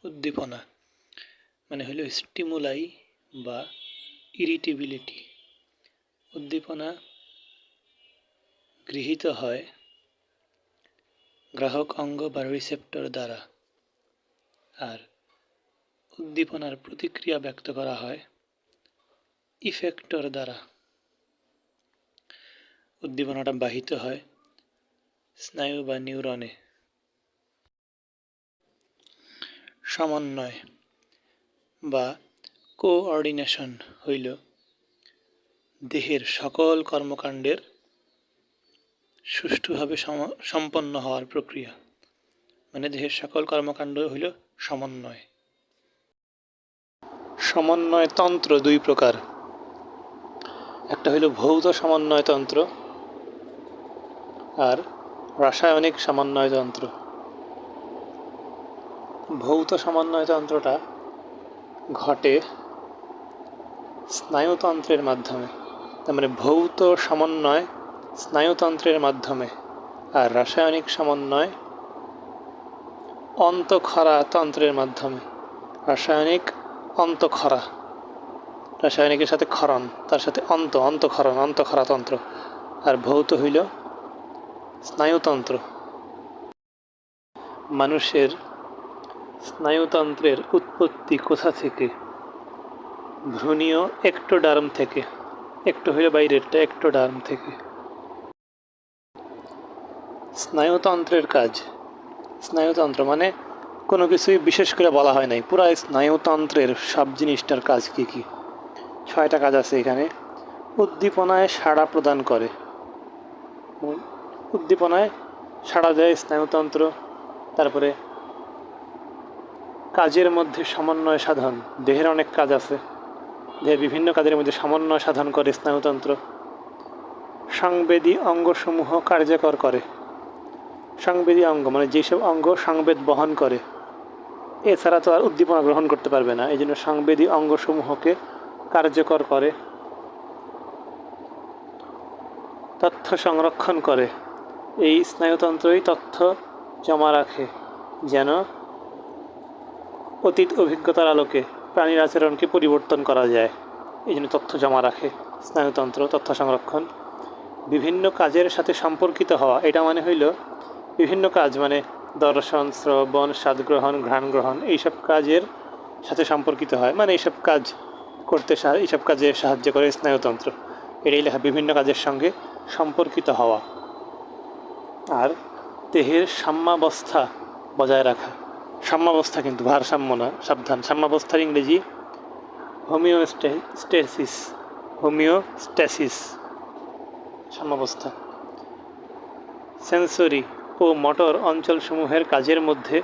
উদ্দীপনা মানে হলো স্টিমুলাই বা ইরিটেবিলিটি। উদ্দীপনা গৃহীত হয় গ্রাহক অঙ্গ বা রিসেপ্টর দ্বারা, আর উদ্দীপনার প্রতিক্রিয়া ব্যক্ত করা হয় ইফেক্টর দ্বারা। উদ্দীপনাটা বাহিত হয় স্নায়ু বা নিউরনে। সমন্বয় বা কোঅর্ডিনেশন হইল দেহের সকল কর্মকাণ্ডের সুষ্ঠুভাবে সম্পন্ন হওয়ার প্রক্রিয়া, মানে দেহের সকল কর্মকাণ্ড হইল সমন্বয়। সমন্বয় তন্ত্র দুই প্রকার, একটা হইল ভৌত সমন্বয় তন্ত্র আর রাসায়নিক সমন্বয় তন্ত্র। ভৌত সমন্বয় তন্ত্রটা ঘটে স্নায়ুতন্ত্রের মাধ্যমে, তার মানে ভৌত সমন্বয় স্নায়ুতন্ত্রের মাধ্যমে, আর রাসায়নিক সমন্বয় অন্তঃক্ষরা তন্ত্রের মাধ্যমে। রাসায়নিক অন্তঃক্ষরা, রাসায়নিকের সাথে ক্ষরণ, তার সাথে অন্তঃক্ষরণ, অন্তঃক্ষরা তন্ত্র। আর ভৌত হইল স্নায়ুতন্ত্র। মানুষের স্নায়ুতন্ত্রের উৎপত্তি কোথা থেকে? ভ্রূণীয় এক্টোডার্ম থেকে। একটো হইল বাইরেরটা, এক্টোডার্ম থেকে। স্নায়ুতন্ত্রের কাজ, স্নায়ুতন্ত্র মানে কোনো কিছুই বিশেষ করে বলা হয় নাই, পুরা স্নায়ুতন্ত্রের সব জিনিসটার কাজ কি কি। 6টা কাজ আছে এখানে। উদ্দীপনায় সাড়া প্রদান করে, উদ্দীপনায় সাড়া দেয় স্নায়ুতন্ত্র। তারপরে কাজের মধ্যে সমন্বয় সাধন, দেহের অনেক কাজ আছে, দেহের বিভিন্ন কাজের মধ্যে সমন্বয় সাধন করে স্নায়ুতন্ত্র। সংবেদী অঙ্গসমূহ কার্যকর করে। সংবেদী অঙ্গ মানে যেসব অঙ্গ সংবেদ বহন করে, এছাড়া তো আর উদ্দীপনা গ্রহণ করতে পারবে না, এই জন্য সংবেদী অঙ্গসমূহকে কার্যকর করে। তথ্য সংরক্ষণ করে, এই স্নায়ুতন্ত্রই তথ্য জমা রাখে, যেন অতীত অভিজ্ঞতার আলোকে প্রাণীর আচরণকে পরিবর্তন করা যায়, এই জন্য তথ্য জমা রাখে স্নায়ুতন্ত্র। তথ্য সংরক্ষণ। বিভিন্ন কাজের সাথে সম্পর্কিত হওয়া, এটা মানে হইল বিভিন্ন কাজ মানে দর্শন, শ্রবণ, স্বাদ গ্রহণ, ঘ্রাণ গ্রহণ, এইসব কাজের সাথে সম্পর্কিত হয়, মানে এইসব কাজ করতে এইসব কাজে সাহায্য করে স্নায়ুতন্ত্র। এটাই লেখা, বিভিন্ন কাজের সঙ্গে সম্পর্কিত হওয়া। আর দেহের সাম্যাবস্থা বজায় রাখা। সাম্যাবস্থা কিন্তু ভারসাম্য না, সাবধান। সাম্যাবস্থার ইংরেজি হোমিওস্ট্যাসিস, হোমিওস্ট্যাসিস, সাম্যাবস্থা। সেন্সরি ও মোটর অঞ্চলসমূহের কাজের মধ্যে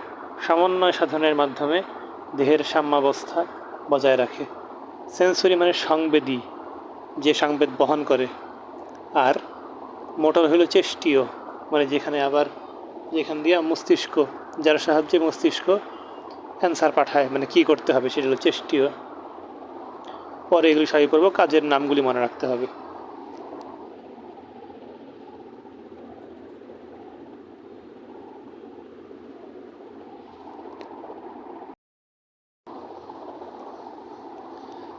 সমন্বয় সাধনের মাধ্যমে দেহের সাম্যাবস্থা বজায় রাখে। সেন্সরি মানে সংবেদী, যে সংবেদ বহন করে। আর মোটর হলো চেষ্টীয়, মানে যেখান দিয়ে মস্তিষ্ক, যার সাহায্যে মস্তিষ্ক অ্যান্সার পাঠায়, মানে কি করতে হবে সেটা হলো চেষ্টীয়। পরে এগুলি সবই করবো, কাজের নামগুলি মনে রাখতে হবে।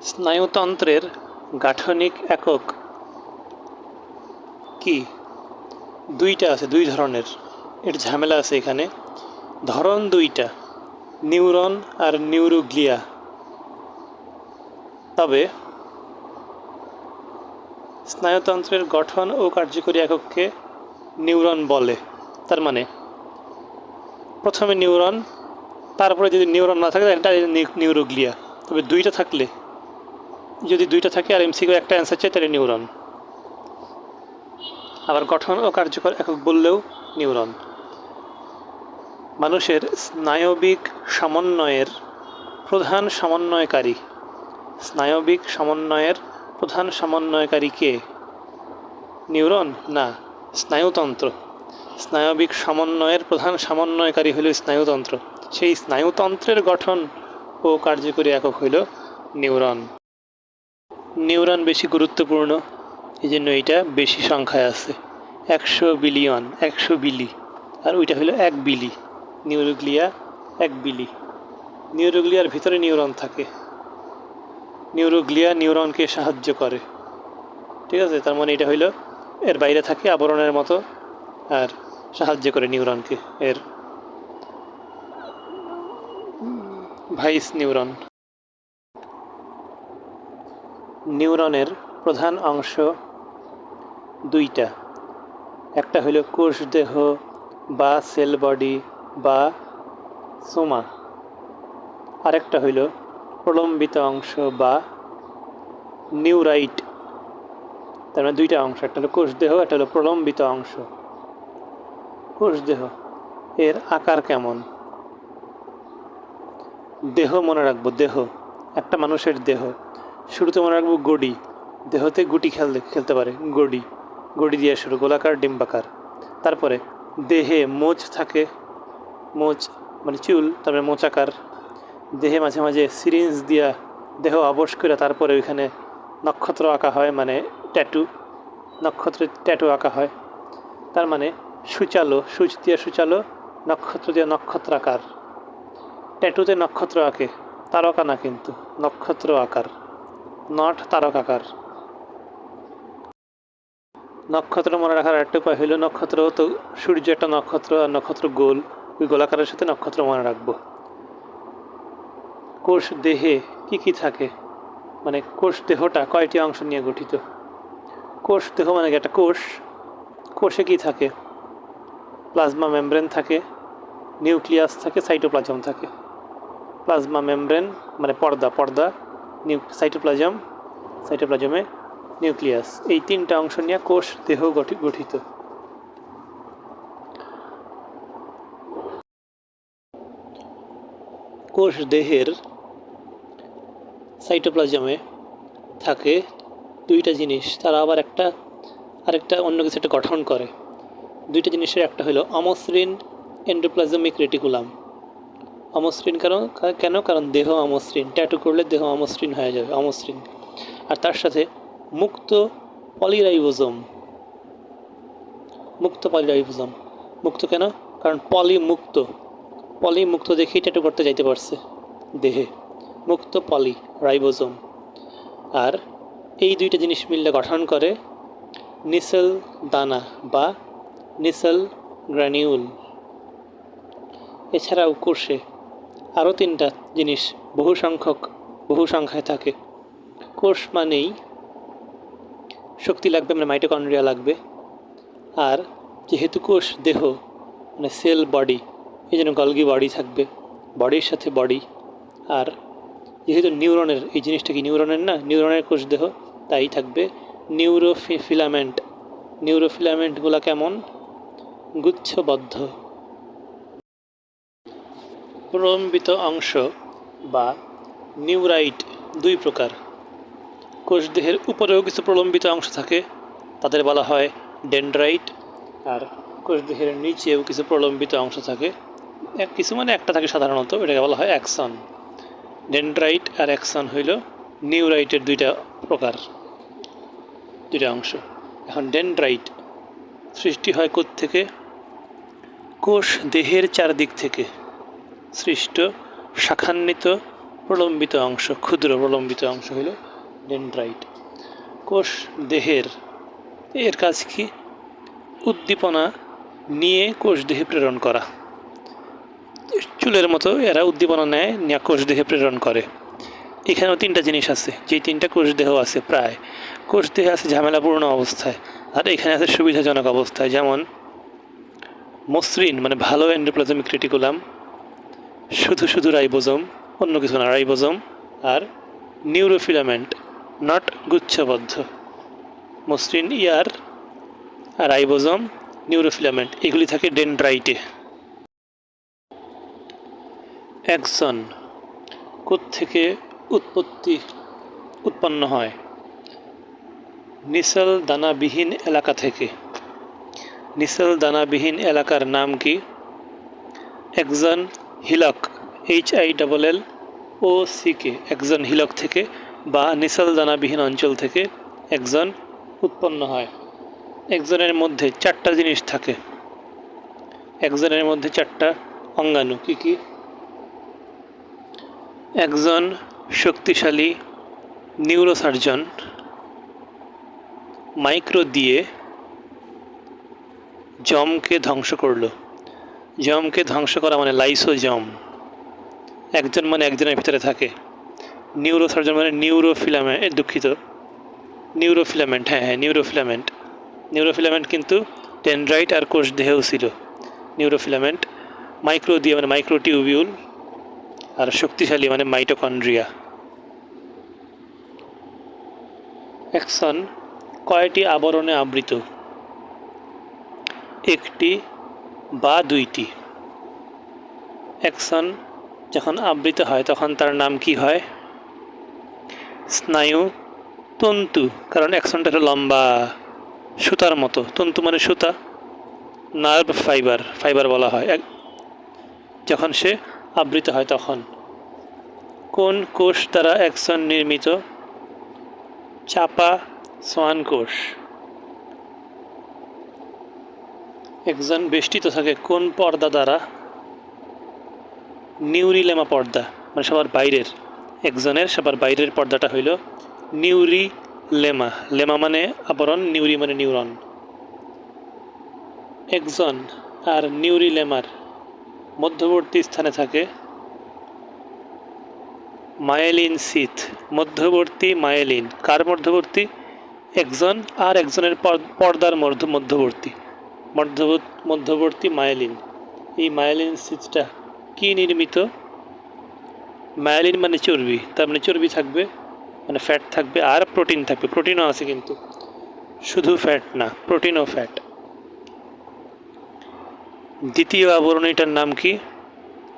স্নায়ুতন্ত্রের গাঠনিক একক কি? দুইটা আছে, দুই ধরনের। এর ঝামেলা আছে এখানে। ধরন দুইটা, নিউরন আর নিউরোগ্লিয়া। তবে স্নায়ুতন্ত্রের গঠন ও কার্যকরী একককে নিউরন বলে। তার মানে প্রথমে নিউরন, তারপরে যদি নিউরন না থাকে এটা নিউরোগ্লিয়া। তবে দুইটা থাকলে, যদি দুইটা থাকে আর এমসিকিউ একটা অ্যান্সার চাই, তাহলে নিউরন। আবার গঠন ও কার্যকর একক বললেও নিউরন। মানুষের স্নায়বিক সমন্বয়ের প্রধান সমন্বয়কারী, স্নায়বিক সমন্বয়ের প্রধান সমন্বয়কারী কে? নিউরন না, স্নায়ুতন্ত্র। স্নায়বিক সমন্বয়ের প্রধান সমন্বয়কারী হইল স্নায়ুতন্ত্র। সেই স্নায়ুতন্ত্রের গঠন ও কার্যকরী একক হইল নিউরন। নিউরন বেশি গুরুত্বপূর্ণ, এই জন্য এইটা বেশি সংখ্যায় আছে। 100 বিলিয়ন, 100 বিলি, আর ওইটা হলো 1 বিলি। নিউরোগ্লিয়া 1 বিলি। নিউরোগ্লিয়ার ভিতরে নিউরন থাকে, নিউরোগ্লিয়া নিউরনকে সাহায্য করে। ঠিক আছে, তার মানে এটা হইল এর বাইরে থাকে আবরণের মতো আর সাহায্য করে নিউরনকে, এর ভাইস নিউরন। নিউরনের প্রধান অংশ দুইটা, একটা হইল কোষ দেহ বা সেল বডি বা সোমা, আরেকটা হইল প্রলম্বিত অংশ বা নিউরাইট। তার মানে দুইটা অংশ, একটা হলো কোষ দেহ, একটা হলো প্রলম্বিত অংশ। কোষ দেহ এর আকার কেমন? দেহ মনে রাখবো, দেহ একটা মানুষের দেহ, শুরুতে মনে রাখবো গডি, দেহতে গুটি খেলতে পারে, গডি, গডি দিয়ে শুরু, গোলাকার ডিম্বাকার। তারপরে দেহে মোচ থাকে, মোচ মানে চুল, তারপরে মোচাকার। দেহে মাঝে মাঝে সিরিঞ্জ দিয়া দেহ আবশ করে তারপরে ওইখানে নক্ষত্র আঁকা হয়, মানে ট্যাটু, নক্ষত্রের ট্যাটু আঁকা হয়। তার মানে সূচালো, সূচ দিয়ে সূচালো, নক্ষত্র দিয়ে নক্ষত্রাকার। ট্যাটুতে নক্ষত্র আঁকে, তারকা না কিন্তু, নক্ষত্র আকার, নট তারক আকার। নক্ষত্র মনে রাখার একটা উপায় হইল, নক্ষত্র তো সূর্য একটা নক্ষত্র, আর নক্ষত্র গোল, ওই গোলাকারের সাথে নক্ষত্র মনে রাখবো। কোষ দেহে কি কি থাকে, মানে কোষ দেহটা কয়টি অংশ নিয়ে গঠিত? কোষ দেহ মানে একটা কোষ, কোষে কি থাকে? প্লাজমা মেমব্রেন থাকে, নিউক্লিয়াস থাকে, সাইটোপ্লাজম থাকে। প্লাজমা মেমব্রেন মানে পর্দা, পর্দা, সাইটোপ্লাজম, সাইটোপ্লাজমে নিউক্লিয়াস, এই তিনটা অংশ নিয়ে কোষ দেহ গঠিত। কোষ দেহের সাইটোপ্লাজমে থাকে দুইটা জিনিস, তারা আবার আরেকটা অন্য কিছু একটা গঠন করে। দুইটা জিনিসের একটা হলো অমসৃণ এন্ডোপ্লাজমিক রেটিকুলাম। অমসৃণ কেন? কারণ দেহ অমসৃণ, ট্যাটু করলে দেহ অমসৃণ হয়ে যাবে, অমসৃণ। আর তার সাথে মুক্ত পলিরাইবোজোম, মুক্ত পলিরাইবোজোম। মুক্ত কেন? কারণ পলিমুক্ত দেখেই ট্যাটু করতে যাইতে পারছে দেহে, মুক্ত পলি রাইবোজোম। আর এই দুইটা জিনিস মিললে গঠন করে নিসেল দানা বা নিসেল গ্র্যানিউল। এছাড়াও কোষে আরও তিনটা জিনিস বহু সংখ্যায় থাকে। কোষ মানেই শক্তি লাগবে, মানে মাইটোকন্ড্রিয়া লাগবে। আর যেহেতু কোষ দেহ মানে সেল বডি, এই জন্য গলগি বডি থাকবে, বডির সাথে বডি। আর যেহেতু নিউরনের, এই জিনিসটা কি নিউরনের না, নিউরনের কোষ দেহ, তাই থাকবে নিউরোফিলামেন্ট। নিউরোফিলামেন্টগুলো কেমন? গুচ্ছবদ্ধ। প্রলম্বিত অংশ বা নিউরাইট দুই প্রকার। কোষ দেহের উপরেও কিছু প্রলম্বিত অংশ থাকে, তাদের বলা হয় ডেনড্রাইট। আর কোষ দেহের নিচেও কিছু প্রলম্বিত অংশ থাকে, কিছু মানে একটা থাকে সাধারণত, এটাকে বলা হয় অ্যাক্সন। ডেনড্রাইট আর অ্যাক্সন হইল নিউরাইটের দুইটা প্রকার, দুইটা অংশ। এখন ডেনড্রাইট সৃষ্টি হয় কোত্থেকে? কোষ দেহের চারদিক থেকে সৃষ্ট শাখান্বিত প্রলম্বিত অংশ, ক্ষুদ্র প্রলম্বিত অংশ হইল ডেনড্রাইট। কোষ দেহের এর কাজ কি? উদ্দীপনা নিয়ে কোষ দেহে প্রেরণ করা। চুলের মতো এরা উদ্দীপনা নেয়, নিয়ে কোষ দেহে প্রেরণ করে। এখানেও তিনটা জিনিস আছে, যেই তিনটা কোষ দেহ আছে প্রায়। কোষ দেহে আছে ঝামেলাপূর্ণ অবস্থায়, আর এখানে আছে সুবিধাজনক অবস্থায়। যেমন মসৃণ মানে ভালো এন্ডোপ্লাজমিক রেটিকুলাম, শুধু রাইবোজোম, অন্য কিছু না, রাইবোজোম। R নিউরোফিলামেন্ট, not গুচ্ছবদ্ধ। মসৃণ ইয়ার, রাইবোজোম, নিউরোফিলামেন্ট, এগুলি থাকে ডেনড্রাইটে। অ্যাক্সন কোত্থেকে উৎপন্ন হয়? নিসেল দানাবিহীন এলাকা থেকে। নিসেল দানাবিহীন এলাকার নাম কি? অ্যাক্সন হিলক, HILLOCK, অ্যাক্সন হিলক থেকে বা নিসেল দানাবিহীন অঞ্চল থেকে অ্যাক্সন উৎপন্ন হয়। অ্যাক্সনের মধ্যে চারটা জিনিস থাকে, অ্যাক্সনের মধ্যে চারটা অঙ্গাণু। কি কি? একজন শক্তিশালী নিউরোসার্জন মাইক্রো দিয়ে জমকে ধ্বংস করলো। জমকে ধ্বংস করা মানে লাইসোজম। একজন মানে একজনের ভিতরে থাকে। নিউরোসার্জন মানে নিউরোফিলামেন্ট, দুঃখিত, নিউরোফিলামেন্ট, হ্যাঁ নিউরোফিলামেন্ট। নিউরোফিলামেন্ট কিন্তু ডেনড্রাইট আর কোষ দেহেও ছিল নিউরোফিলামেন্ট। মাইক্রো দিয়ে মানে মাইক্রোটিউবিউল, আর শক্তিশালী মানে মাইটোকন্ড্রিয়া। অ্যাক্সন কয়টি আবরণে আবৃত? একটি বা দুইটি। অ্যাক্সন যখন আবৃত হয় তখন তার নাম কি হয়? স্নায়ু তন্তু, কারণ অ্যাক্সনটা হলো লম্বা সুতার মতো। তন্তু মানে সুতা, নার্ভ ফাইবার, ফাইবার বলা হয় যখন সে আবৃত হয় তখন। কোন কোষ দ্বারা অ্যাক্সন নির্মিত? চাপা সোয়ান কোষ। অ্যাক্সন বেষ্টিত থাকে কোন পর্দা দ্বারা? নিউরিলেমা পর্দা, মানে সবার বাইরের। অ্যাক্সনের সবার বাইরের পর্দাটা হইল নিউরিলেমা। লেমা মানে আবরণ, নিউরি মানে নিউরন। অ্যাক্সন আর নিউরিলেমার মধ্যবর্তী স্থানে থাকে মায়েলিন সিথ। মধ্যবর্তী মায়েলিন কার মধ্যবর্তী? অ্যাক্সন আর অ্যাক্সনের পর্দার মধ্যবর্তী মধ্যবর্তী মায়েলিন। এই মায়েলিন সিথটা কি নির্মিত? মায়েলিন মানে চর্বি, তার মানে চর্বি থাকবে, মানে ফ্যাট থাকবে, আর প্রোটিন থাকবে। প্রোটিনও আছে কিন্তু, শুধু ফ্যাট না, প্রোটিন ও ফ্যাট। দ্বিতীয় আবরণীটার নাম কি?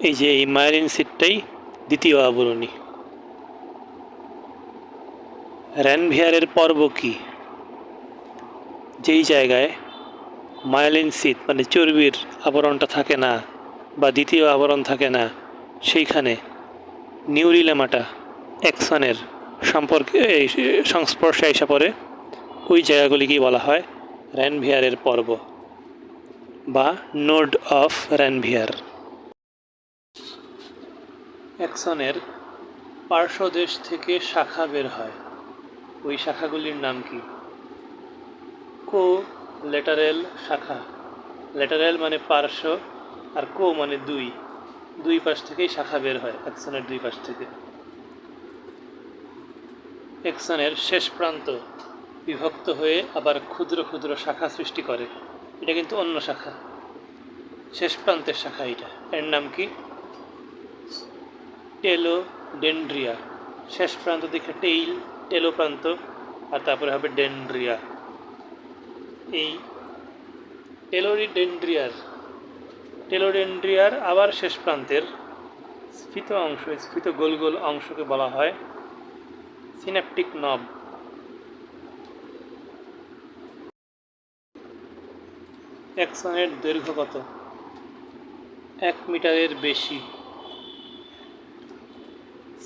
এই যে এই মায়েলিন সিটটাই দ্বিতীয় আবরণী। র্যানভিয়ারের পর্ব কি? যেই জায়গায় মায়েলিন সিট মানে চর্বির আবরণটা থাকে না বা দ্বিতীয় আবরণ থাকে না, সেইখানে নিউরিলেমাটা অ্যাক্সনের সংস্পর্শে আসা পড়ে। ওই জায়গাগুলিকেই বলা হয় র্যানভিয়ারের পর্ব বা নোড অফ র্যানভিয়ার। অ্যাক্সনের পার্শ্বদেশ থেকে শাখা বের হয়, ওই শাখাগুলির নাম কি? কো ল্যাটারাল শাখা। ল্যাটারাল মানে পার্শ্ব, আর কো মানে দুই। দুই পাশ থেকেই শাখা বের হয় অ্যাক্সনের দুই পাশ থেকে। অ্যাক্সনের শেষ প্রান্ত বিভক্ত হয়ে আবার ক্ষুদ্র ক্ষুদ্র শাখা সৃষ্টি করে, এটা কিন্তু অন্য শাখা, শেষ প্রান্তের শাখা এটা। এর নাম কি? টেলোডেন্ড্রিয়া। শেষ প্রান্ত দেখে টেইল, টেলো প্রান্ত, আর তারপরে হবে ডেন্ড্রিয়া। এই টেলোডেন্ড্রিয়ার আবার শেষ প্রান্তের স্ফীত অংশ, স্ফীত গোল গোল অংশকে বলা হয় সিন্যাপটিক নব। অ্যাক্সনের দৈর্ঘ্য কত? 1 মিটারের বেশি।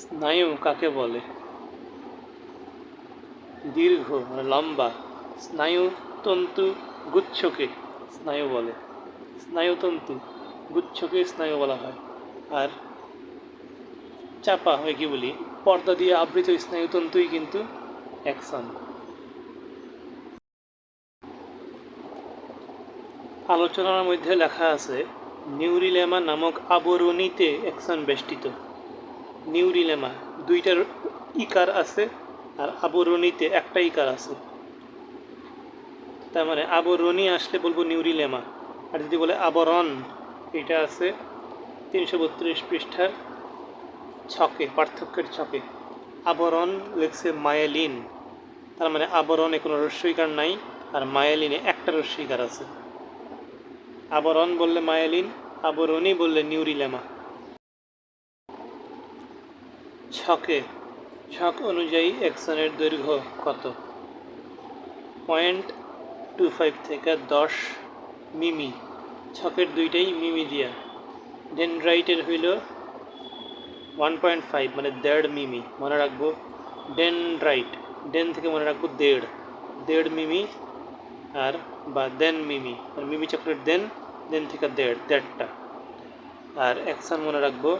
স্নায়ু কাকে বলে? দীর্ঘ মানে লম্বা স্নায়ু তন্তু গুচ্ছকে স্নায়ু বলে। স্নায়ুতন্তু গুচ্ছকে স্নায়ু বলা হয়। আর চাপা হয় কি বলি, পর্দা দিয়ে আবৃত স্নায়ুতন্তুই কিন্তু অ্যাক্সন। আলোচনার মধ্যে লেখা আছে নিউরিলেমা নামক আবরণীতে অ্যাক্সন বেষ্টিত। নিউরিলেমা দুইটার ইকার আছে, আর আবরণীতে একটা ইকার আছে। তার মানে আবরণী আসলে বলবো নিউরিলেমা, আর যদি বলে আবরণ, এটা আছে 332 পৃষ্ঠার ছকে, পার্থক্যের ছকে। আবরণ লেখছে মায়েলিন, তার মানে আবরণে কোনো রস্যইকার নাই, আর মায়েলিনে একটা রস্যইকার আছে। আবরণ বললে মায়েলিন, আবরণী বললে নিউরিলেমা। ছক অনুযায়ী অ্যাক্সনের দৈর্ঘ্য কত? 0.25 থেকে 10 মিমি। ছকের দুইটাই মিমি দিয়া। ডেনড্রাইটের হইল 1.5 মানে 1.5 মিমি। মনে রাখবো ডেনড্রাইট, ডেন থেকে মনে রাখবো 1.5 মিমি, আর বা দেন মিমি, মানে মিমি চক্রের দেন থেকে 1.5টা। আর অ্যাক্সন মনে রাখবো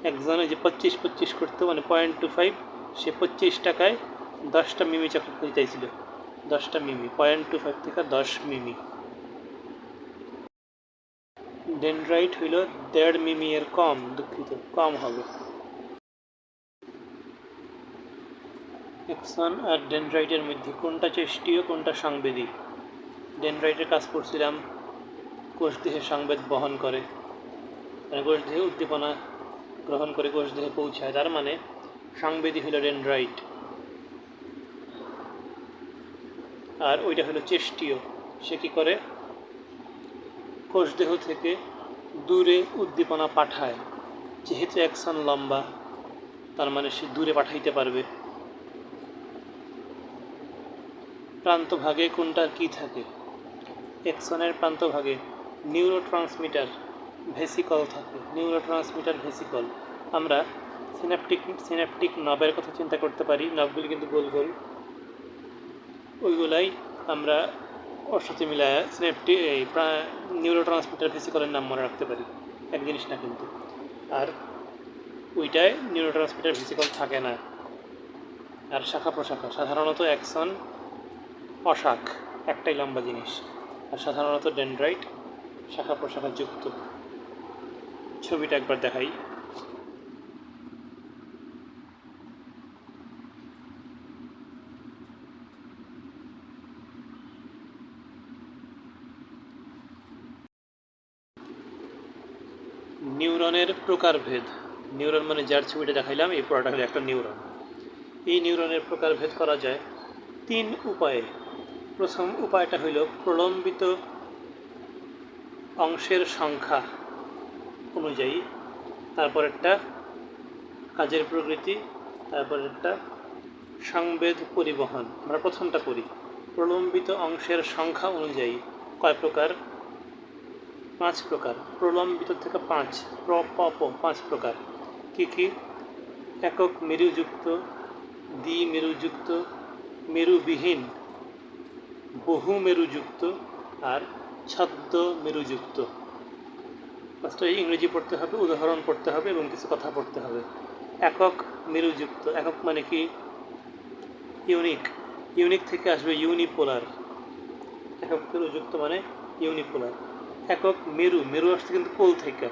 একজনে যে 25-25 করতো, মানে 0.25, সে 25 টাকায় 10টা মিমি চকলেট খেতে চাইছিল। 10টা মিমি, 0.25 থেকে 10 মিমি। ডেনড্রাইট হইল 1.5 মিমি এর কম, দুঃখিত, কম হবে। এক্সন আর ডেনড্রাইটের মধ্যে কোনটা চেষ্টীয়, কোনটা সংবেদী? ডেনড্রাইটের কাজ করছিলাম কোষদেহে সংবেদ বহন করে, মানে কোষদেহে উদ্দীপনা গ্রহণ করে কোষদেহে পৌঁছায়, তার মানে সংবেদী হলো ডেনড্রাইট। আর ওইটা হলো চেষ্টীয়, সে কি করে? কোষদেহ থেকে দূরে উদ্দীপনা পাঠায়। যেহেতু এক্সন লম্বা, তার মানে সে দূরে পাঠাইতে পারবে। প্রান্তভাগে কোনটার কি থাকে? এক্সনের প্রান্তভাগে নিউরোট্রান্সমিটার ভেসিকল থাকে। Neurotransmitter vesicle. আমরা সিন্যাপটিক নবের কথা চিন্তা করতে পারি। নবগুলি কিন্তু গোল গোল, ওইগুলাই আমরা ওর সাথে মিলায় নিউরোট্রান্সমিটার ভেসিকলের নাম মনে রাখতে পারি। এক জিনিস না কিন্তু। আর ওইটায় নিউরোট্রান্সমিটার ভেসিকল থাকে না। আর শাখা প্রশাখা, সাধারণত এক্সন অশাখ, একটাই লম্বা জিনিস, আর সাধারণত ডেনড্রাইট শাখা প্রশাখা যুক্ত। ছবিটা একবার দেখাই। নিউরনের প্রকারভেদ। নিউরন মানে যার ছবিটা দেখাইলাম, এই পুরোটা হলো একটা নিউরন। এই নিউরনের প্রকারভেদ করা যায় 3 উপায়ে। প্রথম উপায়টা হইল প্রলম্বিত অংশের সংখ্যা অনুযায়ী, তারপরেরটা কাজের প্রকৃতি, তারপরেরটা সংবেদ পরিবহন। আমরা প্রথমটা করি। প্রলম্বিত অংশের সংখ্যা অনুযায়ী কয় প্রকার? 5 প্রকার। প্রলম্বিত থেকে 5, 5 প্রকার। কি কি? একক মেরুযুক্ত, দ্বিমেরুযুক্ত, মেরুবিহীন, বহু মেরুযুক্ত, আর ছদ্ম মেরুযুক্ত। ফার্স্টে ইংরেজি পড়তে হবে, উদাহরণ পড়তে হবে এবং কিছু কথা পড়তে হবে। একক মেরুযুক্ত। একক মানে কি? ইউনিক। ইউনিক থেকে আসবে ইউনিপোলার। একক মেরুযুক্ত মানে ইউনিপোলার। একক মেরু, মেরু আসছে কিন্তু পোল থেকে।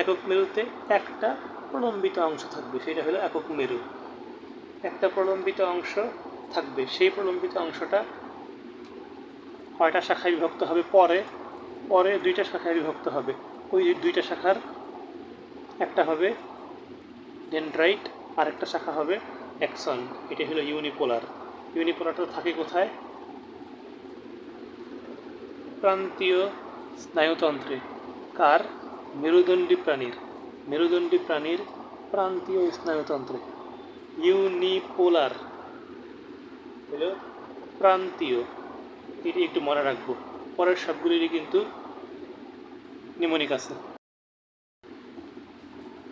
একক মেরুতে একটা প্রলম্বিত অংশ থাকবে, সেটা হলো একক মেরু। একটা প্রলম্বিত অংশ থাকবে, সেই প্রলম্বিত অংশটা কয়টা শাখায় বিভক্ত হবে? পরে 2টা শাখায় বিভক্ত হবে। ওই 2টা শাখার একটা হবে ডেনড্রাইট, আর একটা শাখা হবে এক্সন। এটা হলো ইউনিপোলার। ইউনিপোলারটা থাকে কোথায়? প্রান্তীয় স্নায়ুতন্ত্রে। কার? মেরুদণ্ডী প্রাণীর। মেরুদণ্ডী প্রাণীর প্রান্তীয় স্নায়ুতন্ত্রে। ইউনিপোলার হলো প্রান্তীয়। এটি একটু মনে রাখবো, পরের সবগুলিরই কিন্তু নিমোনিক আছে।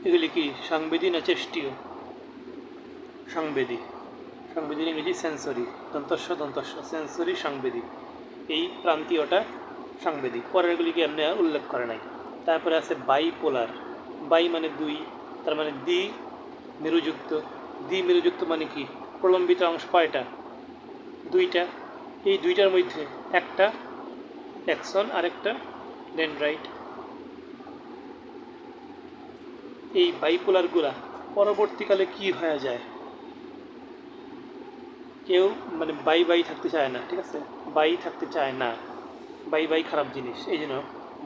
এগুলি কি সংবেদী না চেষ্টীয়? সংবেদী। সংবেদী ইংরেজি সেন্সরি, দন্তস্ব সেন্সরি সংবেদী। এই প্রান্তীয়টা সংবেদী। পরেরগুলিকে এমনি উল্লেখ করে নাই। তারপরে আছে বাইপোলার। বাই মানে 2, তার মানে দ্বি মেরুযুক্ত। দ্বি মেরুযুক্ত মানে কি? প্রলম্বিত অংশ কয়টা? 2টা। এই 2টার মধ্যে একটা এক্সন আর একটা ডেনড্রাইট। এই বাইপোলারগুলা পরবর্তীকালে কি হয়ে যায়? কেউ মানে বাই থাকতে চায় না, ঠিক আছে? বাই থাকতে চায় না, বাই খারাপ জিনিস। এই জন্য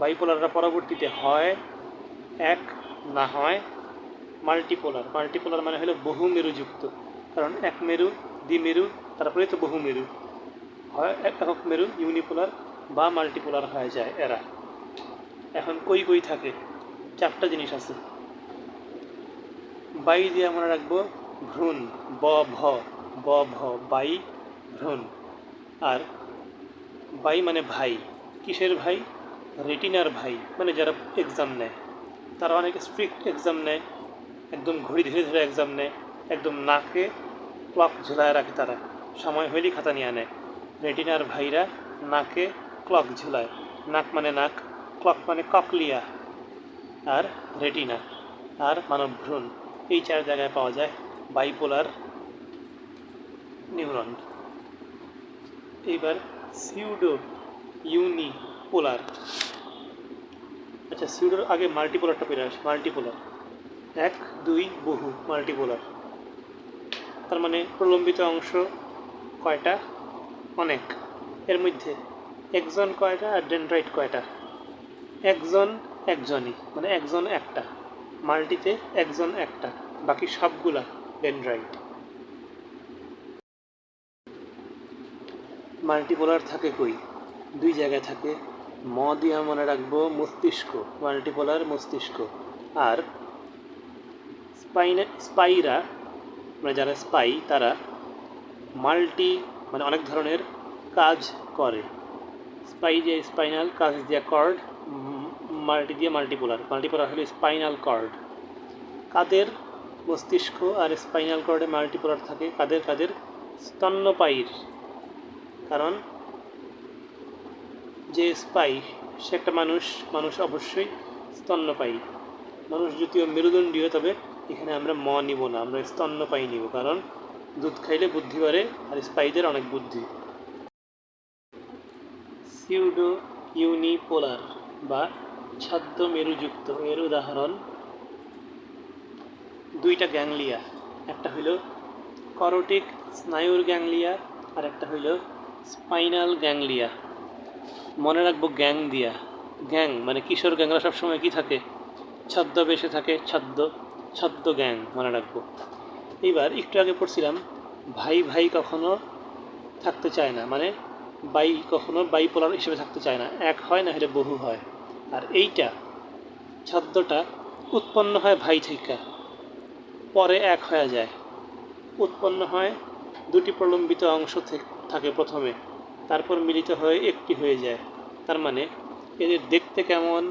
বাইপোলাররা পরবর্তীতে হয় এক, না হয় মাল্টিপোলার। মাল্টিপোলার মানে হলো বহু মেরুযুক্ত, কারণ এক মেরু, দ্বিমেরু, তারপরে তো বহু মেরু। হয় একক মেরু ইউনিপোলার বা মাল্টিপোলার হয়ে যায় এরা। এখন কই থাকে? 4টা জিনিস আছে। বাই দিয়ে মনে রাখবো ভ্রূণ, ব ভ, বাই ভ্রূণ। আর বাই মানে ভাই। কিসের ভাই? রেটিনার ভাই, মানে যারা এক্সাম নেয়, তারা অনেকে স্ট্রিক্ট এক্সাম নেয়, একদম ঘড়ি ধীরে ধীরে এক্সাম নেয়, একদম নাকে ক্লক ঝুলায় রাখে, তারা সময় হইলেই খাতা নিয়ে নেয়। রেটিনার ভাইরা নাকে ক্লক ঝুলায়। নাক মানে নাক, ক্লক মানে ককলিয়া, আর রেটিনা। আর মানব ভ্রূণ, এই 4 জায়গায় পাওয়া যায় বাইপোলার নিউরন। এইবার সিউডো ইউনিপোলার। আচ্ছা, সিউডোর আগে মাল্টিপোলারটা পেরে আসে। মাল্টিপোলার 1 2 বহু, মাল্টিপোলার তার মানে প্রলম্বিত অংশ কয়টা? অনেক। এর মধ্যে একজন কয়টা আর ডেনড্রাইট কয়টা? একজন একজনই, মানে একজন একটা। মাল্টিতে একজন একটা, বাকি সবগুলা ডেনড্রাইট। মাল্টিপোলার থাকে কই? 2 জায়গায় থাকে। দিয়ে মনে রাখবো মস্তিষ্ক, মাল্টিপোলার মস্তিষ্ক। আর স্পাইরা, মানে যারা স্পাই তারা মানে অনেক ধরনের কাজ করে। স্পাই দিয়ে স্পাইনাল, কাজ দিয়ে কর্ড, মাল্টি দিয়ে মাল্টিপোলার। মাল্টিপোলার হলো স্পাইনাল কর্ড। কাদের মস্তিষ্ক আর স্পাইনাল কর্ডে মাল্টিপোলার থাকে? কাদের স্তন্যপায়ীর। কারণ যে স্পাই সে একটা মানুষ অবশ্যই স্তন্যপায়ী। মানুষ যদিও মেরুদণ্ডীয়, তবে এখানে আমরা নিব না, আমরা স্তন্যপায়ী নিব, কারণ দুধ খাইলে বুদ্ধি বাড়ে আর স্পাইদের অনেক বুদ্ধি। সিউডো ইউনিপোলার বা ছদ্ম মেরুযুক্ত এর উদাহরণ 2টা গ্যাংলিয়া। একটা হইল করোটিক স্নায়ুর গ্যাংলিয়া আর একটা হইল স্পাইনাল গ্যাংলিয়া। মনে রাখবো গ্যাং দিয়া। গ্যাং মানে কিশোর গ্যাংরা সবসময় কি থাকে? ছদ্মবেশে থাকে। ছদ্ম গ্যাং মনে রাখবো। এইবার একটু আগে পড়ছিলাম ভাই কখনো থাকতে চায় না, মানে কখনো বাইপোলার হিসেবে থাকতে চায় না, এক হয় না হলে বহু হয়। আর এইটা ছদ্মটা উৎপন্ন হয় ভাই থেকে, পরে এক হয়ে যায়। উৎপন্ন হয় 2টি প্রলম্বিত অংশ থাকে প্রথমে, তারপর মিলিত হয়ে একটি হয়ে যায়। তার মানে এদের দেখতে কেমন?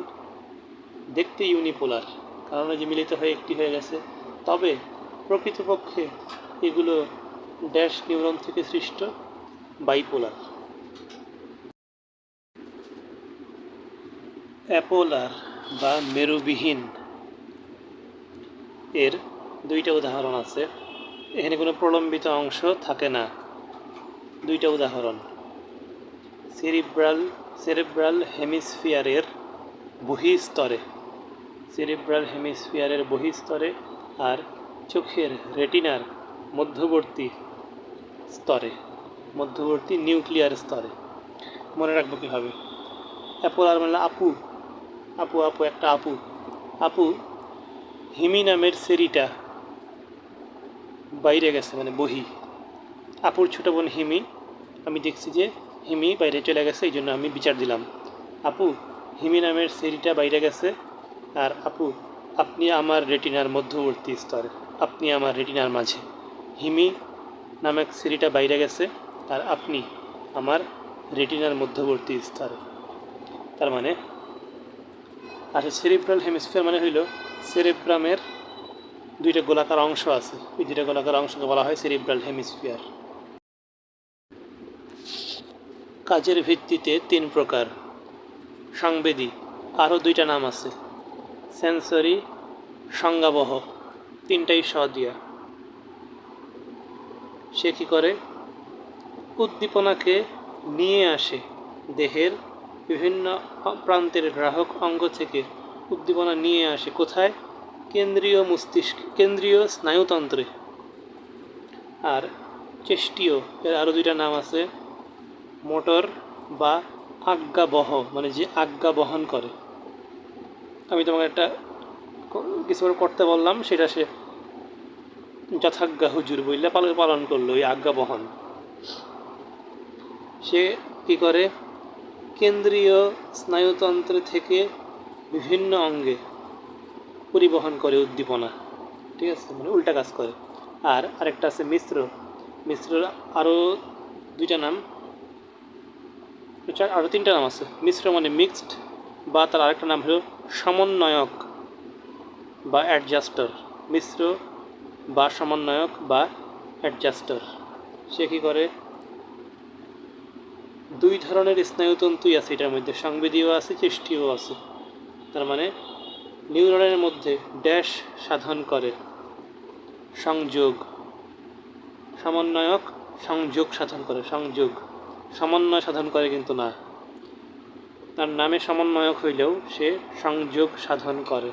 দেখতে ইউনিপোলার, কারণ যে মিলিত হয়ে একটি হয়ে গেছে। তবে প্রকৃতপক্ষে এগুলো ড্যাশ নিউরন থেকে সৃষ্ট, বাইপোলার। অ্যাপোলার বা মেরুবিহীন এর 2টা উদাহরণ আছে। এখানে কোনো প্রলম্বিত অংশ থাকে না। 2টা উদাহরণ সেরেব্রাল হেমিস্ফিয়ারের বহিস্তরে, আর চোখের রেটিনার মধ্যবর্তী নিউক্লিয়ার স্তরে। মনে রাখবো কীভাবে? অ্যাপোলার মানে একটা আপু হিমি নামের সেরিটা বাইরে গেছে, মানে বহি। আপুর ছোট বোন হিমি, আমি দেখছি যে হিমি বাইরে চলে গেছে, এই জন্য আমি বিচার দিলাম। আপু হিমি নামের সেরিটা বাইরে গেছে, আর আপনি আমার রেটিনার মধ্যবর্তী স্তরে, আপনি আমার রেটিনার মাঝে। হিমি নামক সেরিটা বাইরে গেছে, আর আপনি আমার রেটিনার মধ্যবর্তী স্তরে। তার মানে সেরিব্রাল হেমিস্ফিয়ার মানে হইল সেরেব্রামের 2টা গোলাকার অংশ আছে, ওই 2টা গোলাকার অংশকে বলা হয় সেরিব্রাল হেমিস্ফিয়ার। কাজের ভিত্তিতে 3 প্রকার সংবেদী, আরও 2টা নাম আছে। সেন্সরি, সংজ্ঞাবহ, 3টাই স দিয়া। সে কী করে? উদ্দীপনাকে নিয়ে আসে দেহের বিভিন্ন প্রান্তের গ্রাহক অঙ্গ থেকে। উদ্দীপনা নিয়ে আসে কোথায়? কেন্দ্রীয় স্নায়ুতন্ত্রে। আর চেষ্টীয়, এর আরও 2টা নাম আছে। মোটর বা আজ্ঞাবহ, মানে যে আজ্ঞা বহন করে। আমি তোমাকে একটা কিছু করতে বললাম, সেটা সে যথাজ্ঞা হুজুর বললে পালন করলো, ওই আজ্ঞা বহন। সে কি করে? কেন্দ্রীয় স্নায়ুতন্ত্র থেকে বিভিন্ন অঙ্গে পরিবহন করে উদ্দীপনা, ঠিক আছে, মানে উল্টা কাজ করে। আর আরেকটা আছে মিশ্র আরও 2টা নাম, আরও 3টা নাম আছে। মিশ্র মানে মিক্সড, বা তার আরেকটা নাম হলো সমন্বয়ক বা অ্যাডজাস্টার। মিশ্র বা সমন্বয়ক বা অ্যাডজাস্টার। সে কী করে? 2 ধরনের স্নায়ুতন্তুই আছে এটার মধ্যে, সংবেদীও আছে, চেষ্টীয় আছে। তার মানে নিউরনের মধ্যে ড্যাশ সাধন করে, সংযোগ, সমন্বয়ক সংযোগ সাধন করে, সংযোগ, সমন্বয় সাধন করে কিন্তু না, তার নামে সমন্বয়ক হইলেও সে সংযোগ সাধন করে।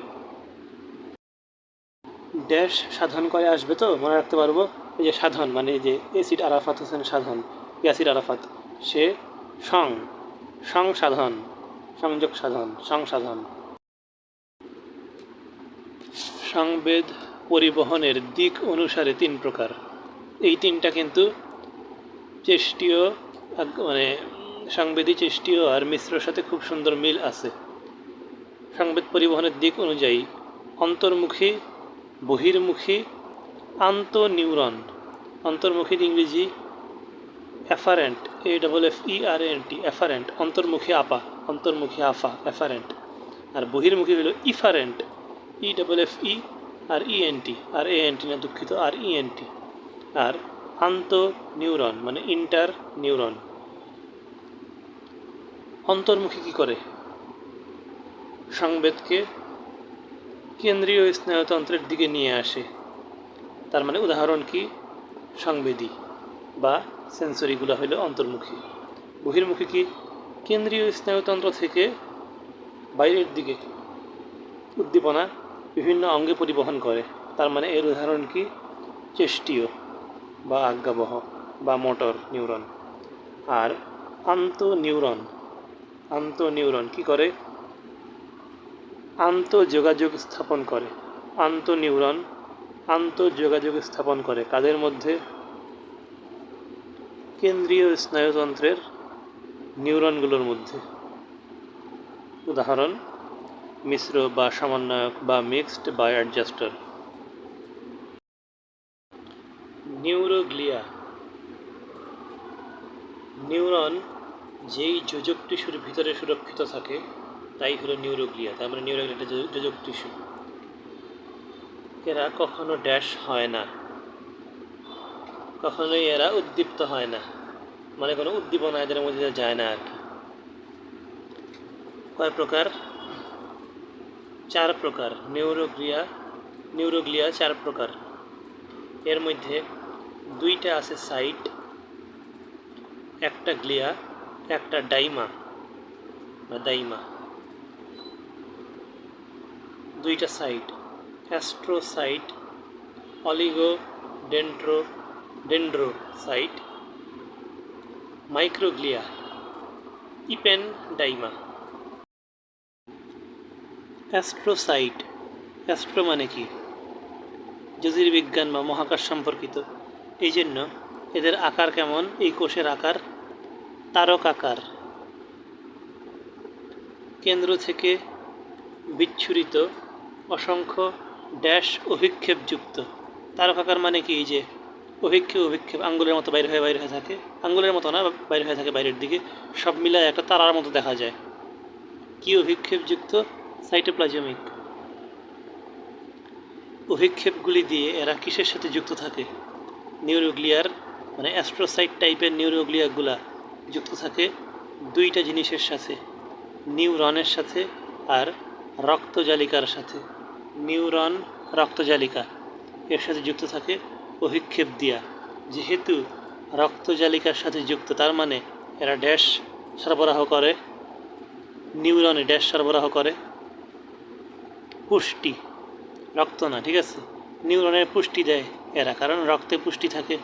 ড্যাশ সাধন করে আসবে তো মনে রাখতে পারবো, এই যে সাধন মানে এই যে এসিড আরাফাত হোসেন সাধন, ইয়াসির আরাফাত, সে সংসাধন, সংযোগ সাধন, সংসাধন। সংবেদ পরিবহনের দিক অনুসারে 3 প্রকার। এই 3টা কিন্তু চেষ্টীয়, মানে সংবেদী, চেষ্টীয় আর মিশ্রর সাথে খুব সুন্দর মিল আছে। সংবেদ পরিবহনের দিক অনুযায়ী অন্তর্মুখী, বহির্মুখী, আন্তঃনিউরন। অন্তর্মুখীর ইংরেজি অ্যাফারেন্ট, AFFERENT, অ্যাফারেন্ট, অন্তর্মুখী আপা, অন্তর্মুখী আফা, অ্যাফারেন্ট। আর বহির্মুখী হলো ইফারেন্ট, EFFE আর ENT, আর ANT না, দুঃখিত, আর ENT। আর আন্তঃনিউরন মানে ইন্টার নিউরন। অন্তর্মুখী কি করে? সংবেদকে কেন্দ্রীয় স্নায়ুতন্ত্রের দিকে নিয়ে আসে। তার মানে উদাহরণ কি? সংবেদী বা সেন্সরিগুলো হলো অন্তর্মুখী। বহির্মুখী কি? কেন্দ্রীয় স্নায়ুতন্ত্র থেকে বাইরের দিকে উদ্দীপনা বিভিন্ন অঙ্গে পরিবহন করে। তার মানে এর উদাহরণ কি? চেষ্টীয় বা আজ্ঞাবহ বা মোটর নিউরন। আর আন্তঃনিউরন কি করে? আন্তঃযোগাযোগ স্থাপন করে। আন্তঃনিউরন আন্তঃযোগাযোগ স্থাপন করে কাদের মধ্যে? কেন্দ্রীয় স্নায়ুতন্ত্রের নিউরনগুলোর মধ্যে। উদাহরণ মিশ্র বা সমন্বয়ক বা মিক্সড বা অ্যাডজাস্টার। নিউরোগ্লিয়া, নিউরন যেই যোজক টিস্যুর ভিতরে সুরক্ষিত থাকে তাই হলো নিউরোগ্লিয়া। তার মানে নিউরোগ্লিয়া একটা যোজক টিস্যু। এরা কখনো ড্যাশ হয় না, কখনোই এরা উদ্দীপ্ত হয় না, মানে কোনো উদ্দীপনা এদের মধ্যে যায় না আর কি। কয় প্রকার? 4 প্রকার। নিউরোগ্লিয়া 4 প্রকার। এর মধ্যে 2টা আছে সাইট, একটা গ্লিয়া, একটা ডাইমা বা দাইমা। 2টা সাইট, astrocyte, dendrocyte, microglia, ependyma. Astrocyte, astro মানে কি? জ্যোতির্বিজ্ঞান বা মহাকাশ সম্পর্কিত। এই জন্য এদের আকার কেমন? এই কোষের আকার তারকাকার। কেন্দ্র থেকে বিচ্ছুরিত অসংখ্য ড্যাশ অভিক্ষেপযুক্ত। তারকাকার মানে কি? এই যে অভিক্ষেপ আঙ্গুলের মতো বাইরে হয়ে থাকে, আঙ্গুলের মতো না, বাইরে হয়ে থাকে বাইরের দিকে, সব মিলায় একটা তারার মতো দেখা যায়। কি অভিক্ষেপযুক্ত? সাইটোপ্লাজমিক। অভিক্ষেপগুলি দিয়ে এরা কিসের সাথে যুক্ত থাকে? নিউরোগ্লিয়ার মানে অ্যাস্ট্রোসাইট টাইপের নিউরোগ্লিয়াগুলা যুক্ত থাকে 2টা জিনিসের সাথে, নিউরনের সাথে আর রক্তজালিকার সাথে। নিউরন, রক্তজালিকা এর সাথে যুক্ত থাকে অভিক্ষেপ দিয়া। যেহেতু রক্তজালিকার সাথে যুক্ত, তার মানে এরা ড্যাশ সরবরাহ করে, নিউরনে ড্যাশ সরবরাহ করে পুষ্টি, রক্ত না, ঠিক আছে, নিউরনের পুষ্টি দেয় এরা, কারণ রক্তে পুষ্টি থাকে,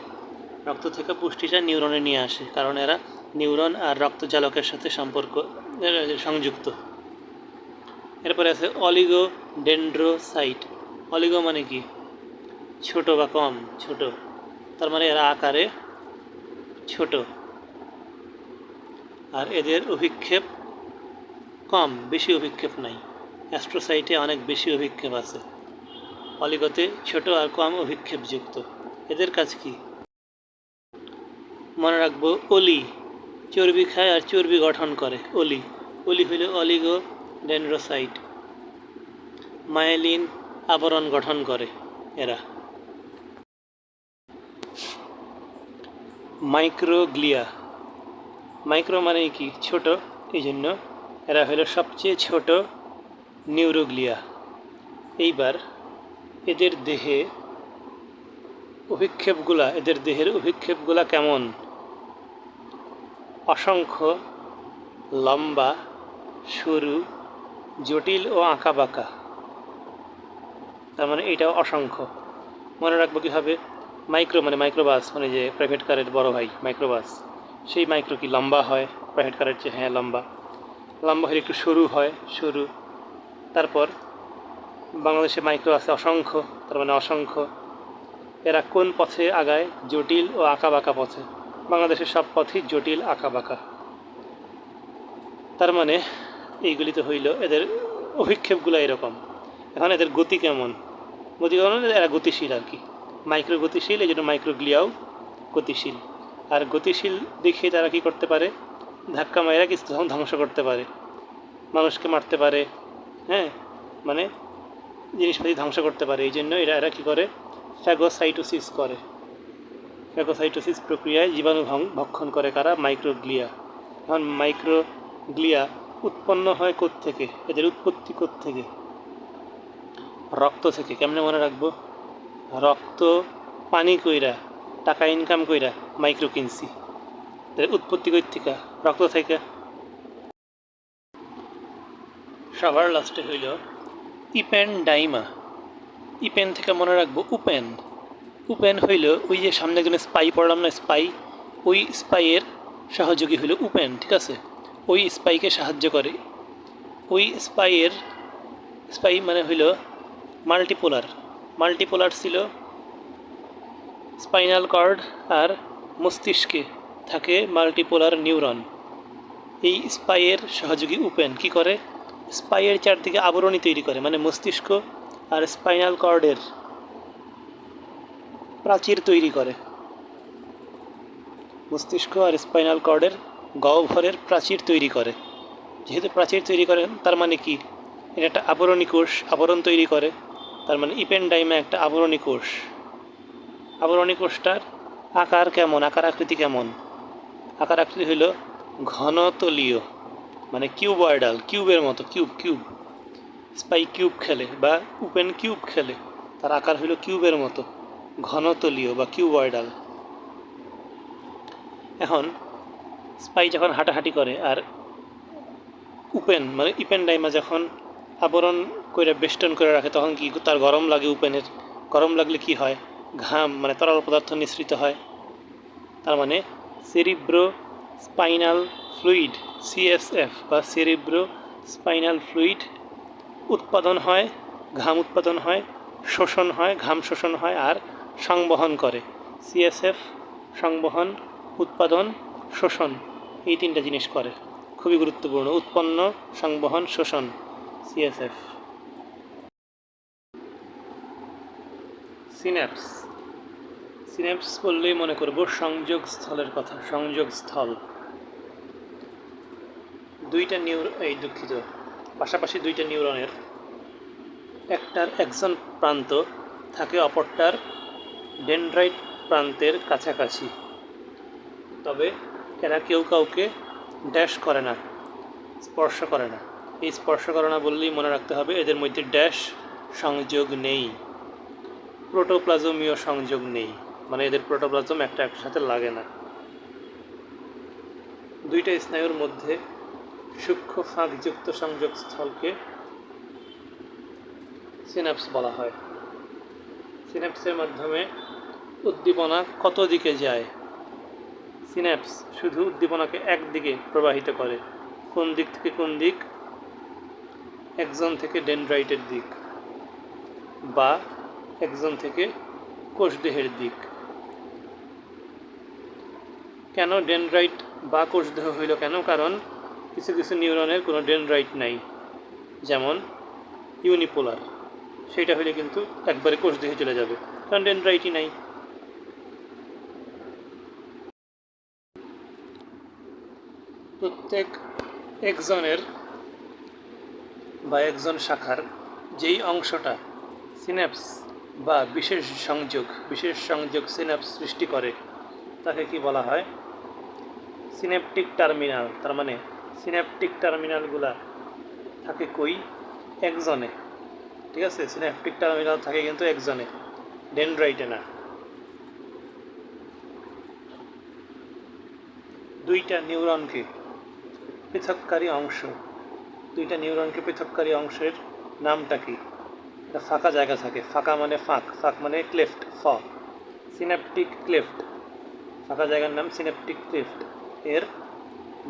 রক্ত থেকে পুষ্টিটা নিউরনে নিয়ে আসে, কারণ এরা নিউরন আর রক্তজালকের সাথে সংযুক্ত। এরপরে আছে অলিগোডেন্ড্রোসাইট। অলিগো মানে কি? ছোট বা কম, ছোট, তার মানে এরা আকারে ছোট আর এদের অভিক্ষেপ কম, বেশি অভিক্ষেপ নাই। অ্যাস্ট্রোসাইটে অনেক বেশি অভিক্ষেপ আছে, অলিগোতে ছোট আর কম অভিক্ষেপযুক্ত। এদের কাজ কি? মনে রাখবো, অলি চর্বি খায় আর চর্বি গঠন করে। অলি হইল অলিগোডেন্ড্রোসাইট। মায়েলিন আবরণ গঠন করে এরা। মাইক্রোগ্লিয়া, মাইক্রো মানে কি? ছোট, এই জন্য এরা হলো সবচেয়ে ছোট নিউরোগ্লিয়া। এইবার এদের দেহের অভিক্ষেপগুলা কেমন? অসংখ্য, লম্বা, সরু, জটিল ও আঁকাবাঁকা। তার মানে এইটাও অসংখ্য। মনে রাখবো কীভাবে? মাইক্রোবাস, মানে যে প্রাইভেট কারের বড় ভাই মাইক্রোবাস, সেই মাইক্রো কি লম্বা হয় প্রাইভেট কারের চেয়ে? হ্যাঁ, লম্বা হলে একটু সরু হয়, সরু। তারপর বাংলাদেশে মাইক্রো আছে অসংখ্য, তার মানে অসংখ্য। এরা কোন পথে আগায়? জটিল ও আঁকাবাঁকা পথে। বাংলাদেশের সব পথই জটিল, আঁকাবাঁকা। তার মানে এইগুলি তো হইল এদের অভিক্ষেপগুলো এরকম। এখন এদের গতি কেমন? এরা গতিশীল আর কি। মাইক্রো গতিশীল, এই জন্য মাইক্রোগ্লিয়াও গতিশীল। আর গতিশীল দেখে তারা কি করতে পারে? ধাক্কা মায়েরা কিছু ধ্বংস করতে পারে, মানুষকে মারতে পারে, হ্যাঁ, মানে জিনিসপাতি ধ্বংস করতে পারে। এই জন্য এরা কী করে? ফ্যাগোসাইটোসিস করে। ফ্যাগোসাইটোসিস প্রক্রিয়ায় জীবাণু ভক্ষণ করে কারা? মাইক্রোগ্লিয়া। এখন মাইক্রোগ্লিয়া উৎপন্ন হয় কোত্থেকে? এদের উৎপত্তি কোত্থেকে? রক্ত থেকে। কেমনে মনে রাখবো? রক্ত পানি কইরা, টাকা ইনকাম কইরা মাইক্রো কিনছি। এদের উৎপত্তি কই থেকে? রক্ত থেকে। সবার লাস্টে হইল ইপেনডাইমা। ইপেন থেকে মনে রাখবো উপেন। উপেন হইল ওই যে সামনে একজন স্পাই পড়লাম না, স্পাই, ওই স্পাইয়ের সহযোগী হইল উপেন, ঠিক আছে? ওই স্পাইকে সাহায্য করে। ওই স্পাই মানে হইল মাল্টিপোলার ছিল। স্পাইনাল কর্ড আর মস্তিষ্কে থাকে মাল্টিপোলার নিউরন। এই স্পাইয়ের সহযোগী উপেন কি করে? স্পাইয়ের চারদিকে আবরণী তৈরি করে, মানে মস্তিষ্ক আর স্পাইনাল কর্ডের প্রাচীর তৈরি করে। মস্তিষ্ক আর স্পাইনাল কর্ডের গহ্বরের প্রাচীর তৈরি করে। যেহেতু প্রাচীর তৈরি করেন, তার মানে কি? এটা একটা আবরণী কোষ, আবরণ তৈরি করে। তার মানে ইপেনডাইমা একটা আবরণী কোষ। আবরণী কোষটার আকার কেমন? আকার আকৃতি কেমন? আকার আকৃতি হইল ঘনতলীয়, মানে কিউবয়েডাল, কিউবের মতো। কিউব স্পাই কিউব খেলে বা উপেন কিউব খেলে, তার আকার হইল কিউবের মতো, ঘনতলীয় বা কিউবয়েডাল। এখন স্পাই যখন হাঁটাহাঁটি করে আর উপেন মানে ইপেনডাইমা যখন আবরণ করে বেষ্টন করে রাখে, তখন কি তার গরম লাগে? উপেনের গরম লাগলে কি হয়? ঘাম, মানে তরল পদার্থ নিঃসৃত হয়। তার মানে সেরিব্রো স্পাইনাল ফ্লুইড, সিএসএফ বা সেরিব্রো স্পাইনাল ফ্লুইড উৎপাদন হয়, ঘাম উৎপাদন হয়, শোষণ হয়, ঘাম শোষণ হয় আর সংবহন করে। সিএসএফ সংবহন, উৎপাদন, শোষণ, এই তিনটা জিনিস করে। খুবই গুরুত্বপূর্ণ। উৎপন্ন, সংবহন, শোষণ, সিএসএফ। সিন্যাপস বললেই মনে করব সংযোগ স্থলের কথা। সংযোগ স্থল পাশাপাশি দুইটা নিউরনের একটার একজন প্রান্ত থাকে অপরটার ডেনড্রাইট প্রান্তের কাছাকাছি, তবে এরা কেউ কাউকে ড্যাশ করে না, স্পর্শ করে না। এই স্পর্শ করে না বললেই মনে রাখতে হবে এদের মধ্যে ড্যাশ সংযোগ নেই, প্রোটোপ্লাজমীয় সংযোগ নেই, মানে এদের প্রোটোপ্লাজম একটার সাথে লাগে না। দুইটা স্নায়ুর মধ্যে সূক্ষ্ম ফাঁকযুক্ত সংযোগস্থলকে সিন্যাপস বলা হয়। সিন্যাপসের মাধ্যমে উদ্দীপনা কত দিকে যায়? সিন্যাপস শুধু উদ্দীপনাকে একদিকে প্রবাহিত করে। কোন দিক থেকে কোন দিক? একজন থেকে ডেনড্রাইটের দিক বা একজন থেকে কোষদেহের দিক। কেন ডেনড্রাইট বা কোষদেহ হইল কেন? কারণ কিছু কিছু নিউরনের কোনো ডেনড্রাইট নাই, যেমন ইউনিপোলার, সেটা হইলে কিন্তু একবারে কোষদেহে চলে যাবে, কারণ ডেনড্রাইটই নাই। প্রত্যেক একজনের বা একজন শাখার যেই অংশটা সিন্যাপস বা বিশেষ সংযোগ সিন্যাপস সৃষ্টি করে তাকে কি বলা হয়? Synaptic terminal. তার মানে সিন্যাপটিক টার্মিনালগুলা থাকে কই? একজনে। ঠিক আছে, সিন্যাপটিক টার্মিনাল থাকে কিন্তু এক্সনে, ডেনড্রাইটে না। দুইটা নিউরনকে পৃথককারী অংশ, দুইটা নিউরনকে পৃথককারী অংশের নামটা কি? একটা ফাঁকা জায়গা থাকে, ফাঁকা মানে ফাঁক, ফাঁক মানে ক্লেফট, সিন্যাপটিক ক্লেফট, ফাঁকা জায়গার নাম সিন্যাপটিক ক্লেফট। এর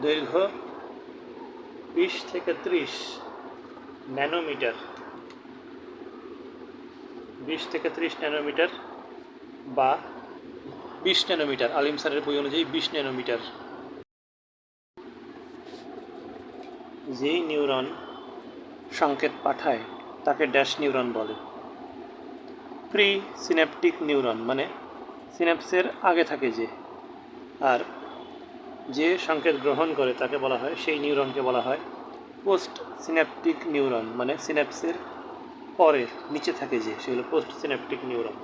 দৈর্ঘ্য 20 থেকে 30 ন্যানোমিটার, 20 থেকে 30 ন্যানোমিটার বা 20 ন্যানোমিটার, আলিম স্যারের বই অনুযায়ী 20 ন্যানোমিটার। যেই নিউরন সংকেত পাঠায় তাকে ড্যাশ নিউরন বলে। প্রি সিন্যাপটিক নিউরন মানে সিন্যাপসের আগে থাকে যে, আর যে সংকেত গ্রহণ করে তাকে বলা হয়, সেই নিউরনকে বলা হয় পোস্ট সিন্যাপটিক নিউরন, মানে সিন্যাপসের পরে নিচে থাকে যে, সেগুলো পোস্ট সিন্যাপটিক নিউরন।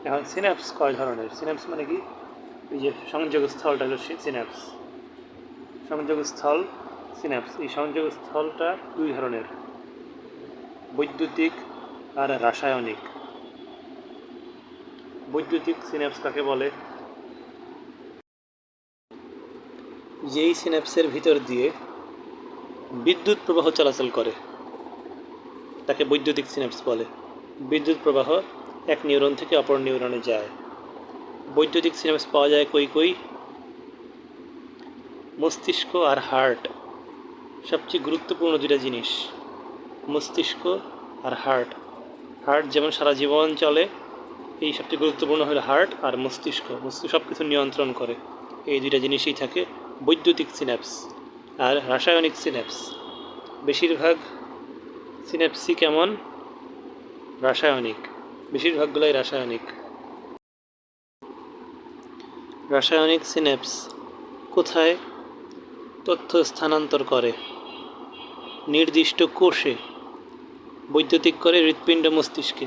এখন সিন্যাপস কয় ধরনের? সিন্যাপস মানে কি? এই যে সংযোগস্থলটা হলো সিন্যাপস, সংযোগস্থল সিন্যাপস। এই সংযোগস্থলটা দুই ধরনের, বৈদ্যুতিক আর রাসায়নিক। বৈদ্যুতিক সিন্যাপস কাকে বলে? যেই সিন্যাপসের ভিতর দিয়ে বিদ্যুৎ প্রবাহ চলাচল করে তাকে বৈদ্যুতিক সিন্যাপস বলে। বিদ্যুৎ প্রবাহ এক নিউরন থেকে অপর নিউরনে যায়। বৈদ্যুতিক সিন্যাপস পাওয়া যায় কই? মস্তিষ্ক আর হার্ট, সবচেয়ে গুরুত্বপূর্ণ দুইটা জিনিস, মস্তিষ্ক আর হার্ট। হার্ট যেমন সারা জীবন চলে, এই সবচেয়ে গুরুত্বপূর্ণ হলো হার্ট আর মস্তিষ্ক। মস্তিষ্ক সব কিছু নিয়ন্ত্রণ করে। এই দুইটা জিনিসই থাকে বৈদ্যুতিক সিন্যাপস। আর রাসায়নিক সিন্যাপস, বেশিরভাগ সিন্যাপসই কেমন? রাসায়নিক, বেশিরভাগগুলোই রাসায়নিক। রাসায়নিক সিন্যাপস কোথায় তথ্য স্থানান্তর করে? নির্দিষ্ট কোষে। বৈদ্যুতিক করে হৃৎপিণ্ড মস্তিষ্কে,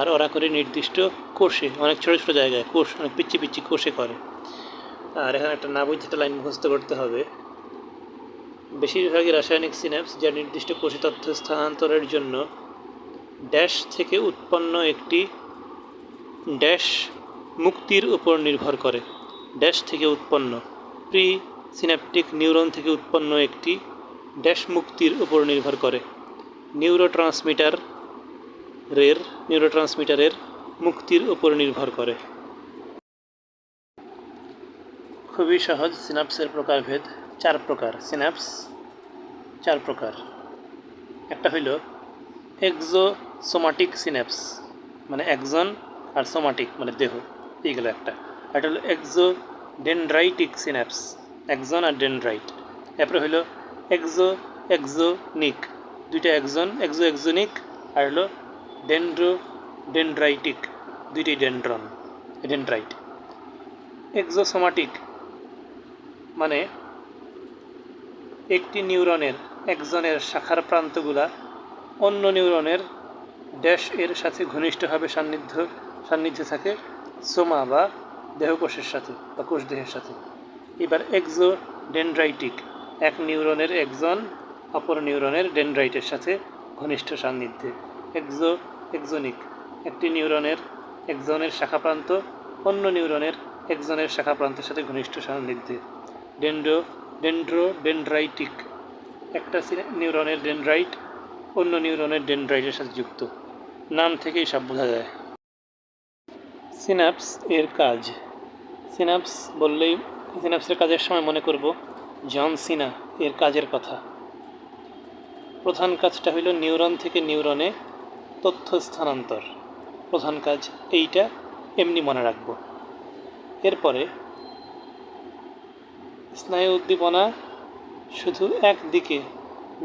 আর ওরা করে নির্দিষ্ট কোষে, অনেক ছোটো ছোটো জায়গায় কোষ, অনেক পিচ্ছি পিচ্ছি কোষে করে। আর এখানে একটা না বুঝতে লাইন মুখস্থ করতে হবে। বেশিরভাগই রাসায়নিক সিন্যাপস যা নির্দিষ্ট কোষে তথ্য স্থানান্তরের জন্য ড্যাশ থেকে উৎপন্ন একটি ড্যাশ মুক্তির উপর নির্ভর করে। ড্যাশ থেকে উৎপন্ন, প্রি সিন্যাপটিক নিউরন থেকে উৎপন্ন একটি ড্যাশ মুক্তির উপর নির্ভর করে। নিউরোট্রান্সমিটারের মুক্তির উপর নির্ভর করে। খুবই সহজ। সিনাপসের প্রকারভেদ 4 প্রকার। সিনাপস 4 প্রকার। একটা হইল এক্সোসোমাটিক সিনাপস, মানে একজন, আর সোমাটিক মানে দেহ, এইগুলো একটা। এটা হলো এক্সোডেনড্রাইটিক সিনাপস, একজন আর ডেনড্রাইট। এরপরে হইল এক্সোনিক, দুইটা একজন, এক্সোনিক, আর হলো ডেনড্রাইটিক, দুইটি ডেনড্রাইট। এক্সোসোমাটিক মানে একটি নিউরনের একজনের শাখার প্রান্তগুলা অন্য নিউরনের ড্যাশ এর সাথে ঘনিষ্ঠভাবে সান্নিধ্যে থাকে, সোমা বা দেহকোষের সাথে বা কোষদেহের সাথে। এবার এক্সোডেনড্রাইটিক, এক নিউরনের একজন অপর নিউরনের ডেনড্রাইটের সাথে ঘনিষ্ঠ সান্নিধ্যে। এক্সোনিক, একটি নিউরনের একজনের শাখাপ্রান্ত অন্য নিউরনের একজনের শাখাপ্রান্তের সাথে ঘনিষ্ঠ সান্নিধ্যে। ডেনড্রাইটিক, একটা নিউরনের ডেনড্রাইট অন্য নিউরনের ডেনড্রাইটের সাথে যুক্ত। নাম থেকেই সব বোঝা যায়। সিনাপস এর কাজ। সিনাপস বললেই সিনাপসের কাজের সময় মনে করব জন সিনা এর কাজের কথা। প্রধান কাজটা হইল নিউরন থেকে নিউরনে তথ্য স্থানান্তর, প্রধান কাজ এইটা, এমনি মনে রাখব। এরপরে স্নায়ু উদ্দীপনা শুধু একদিকে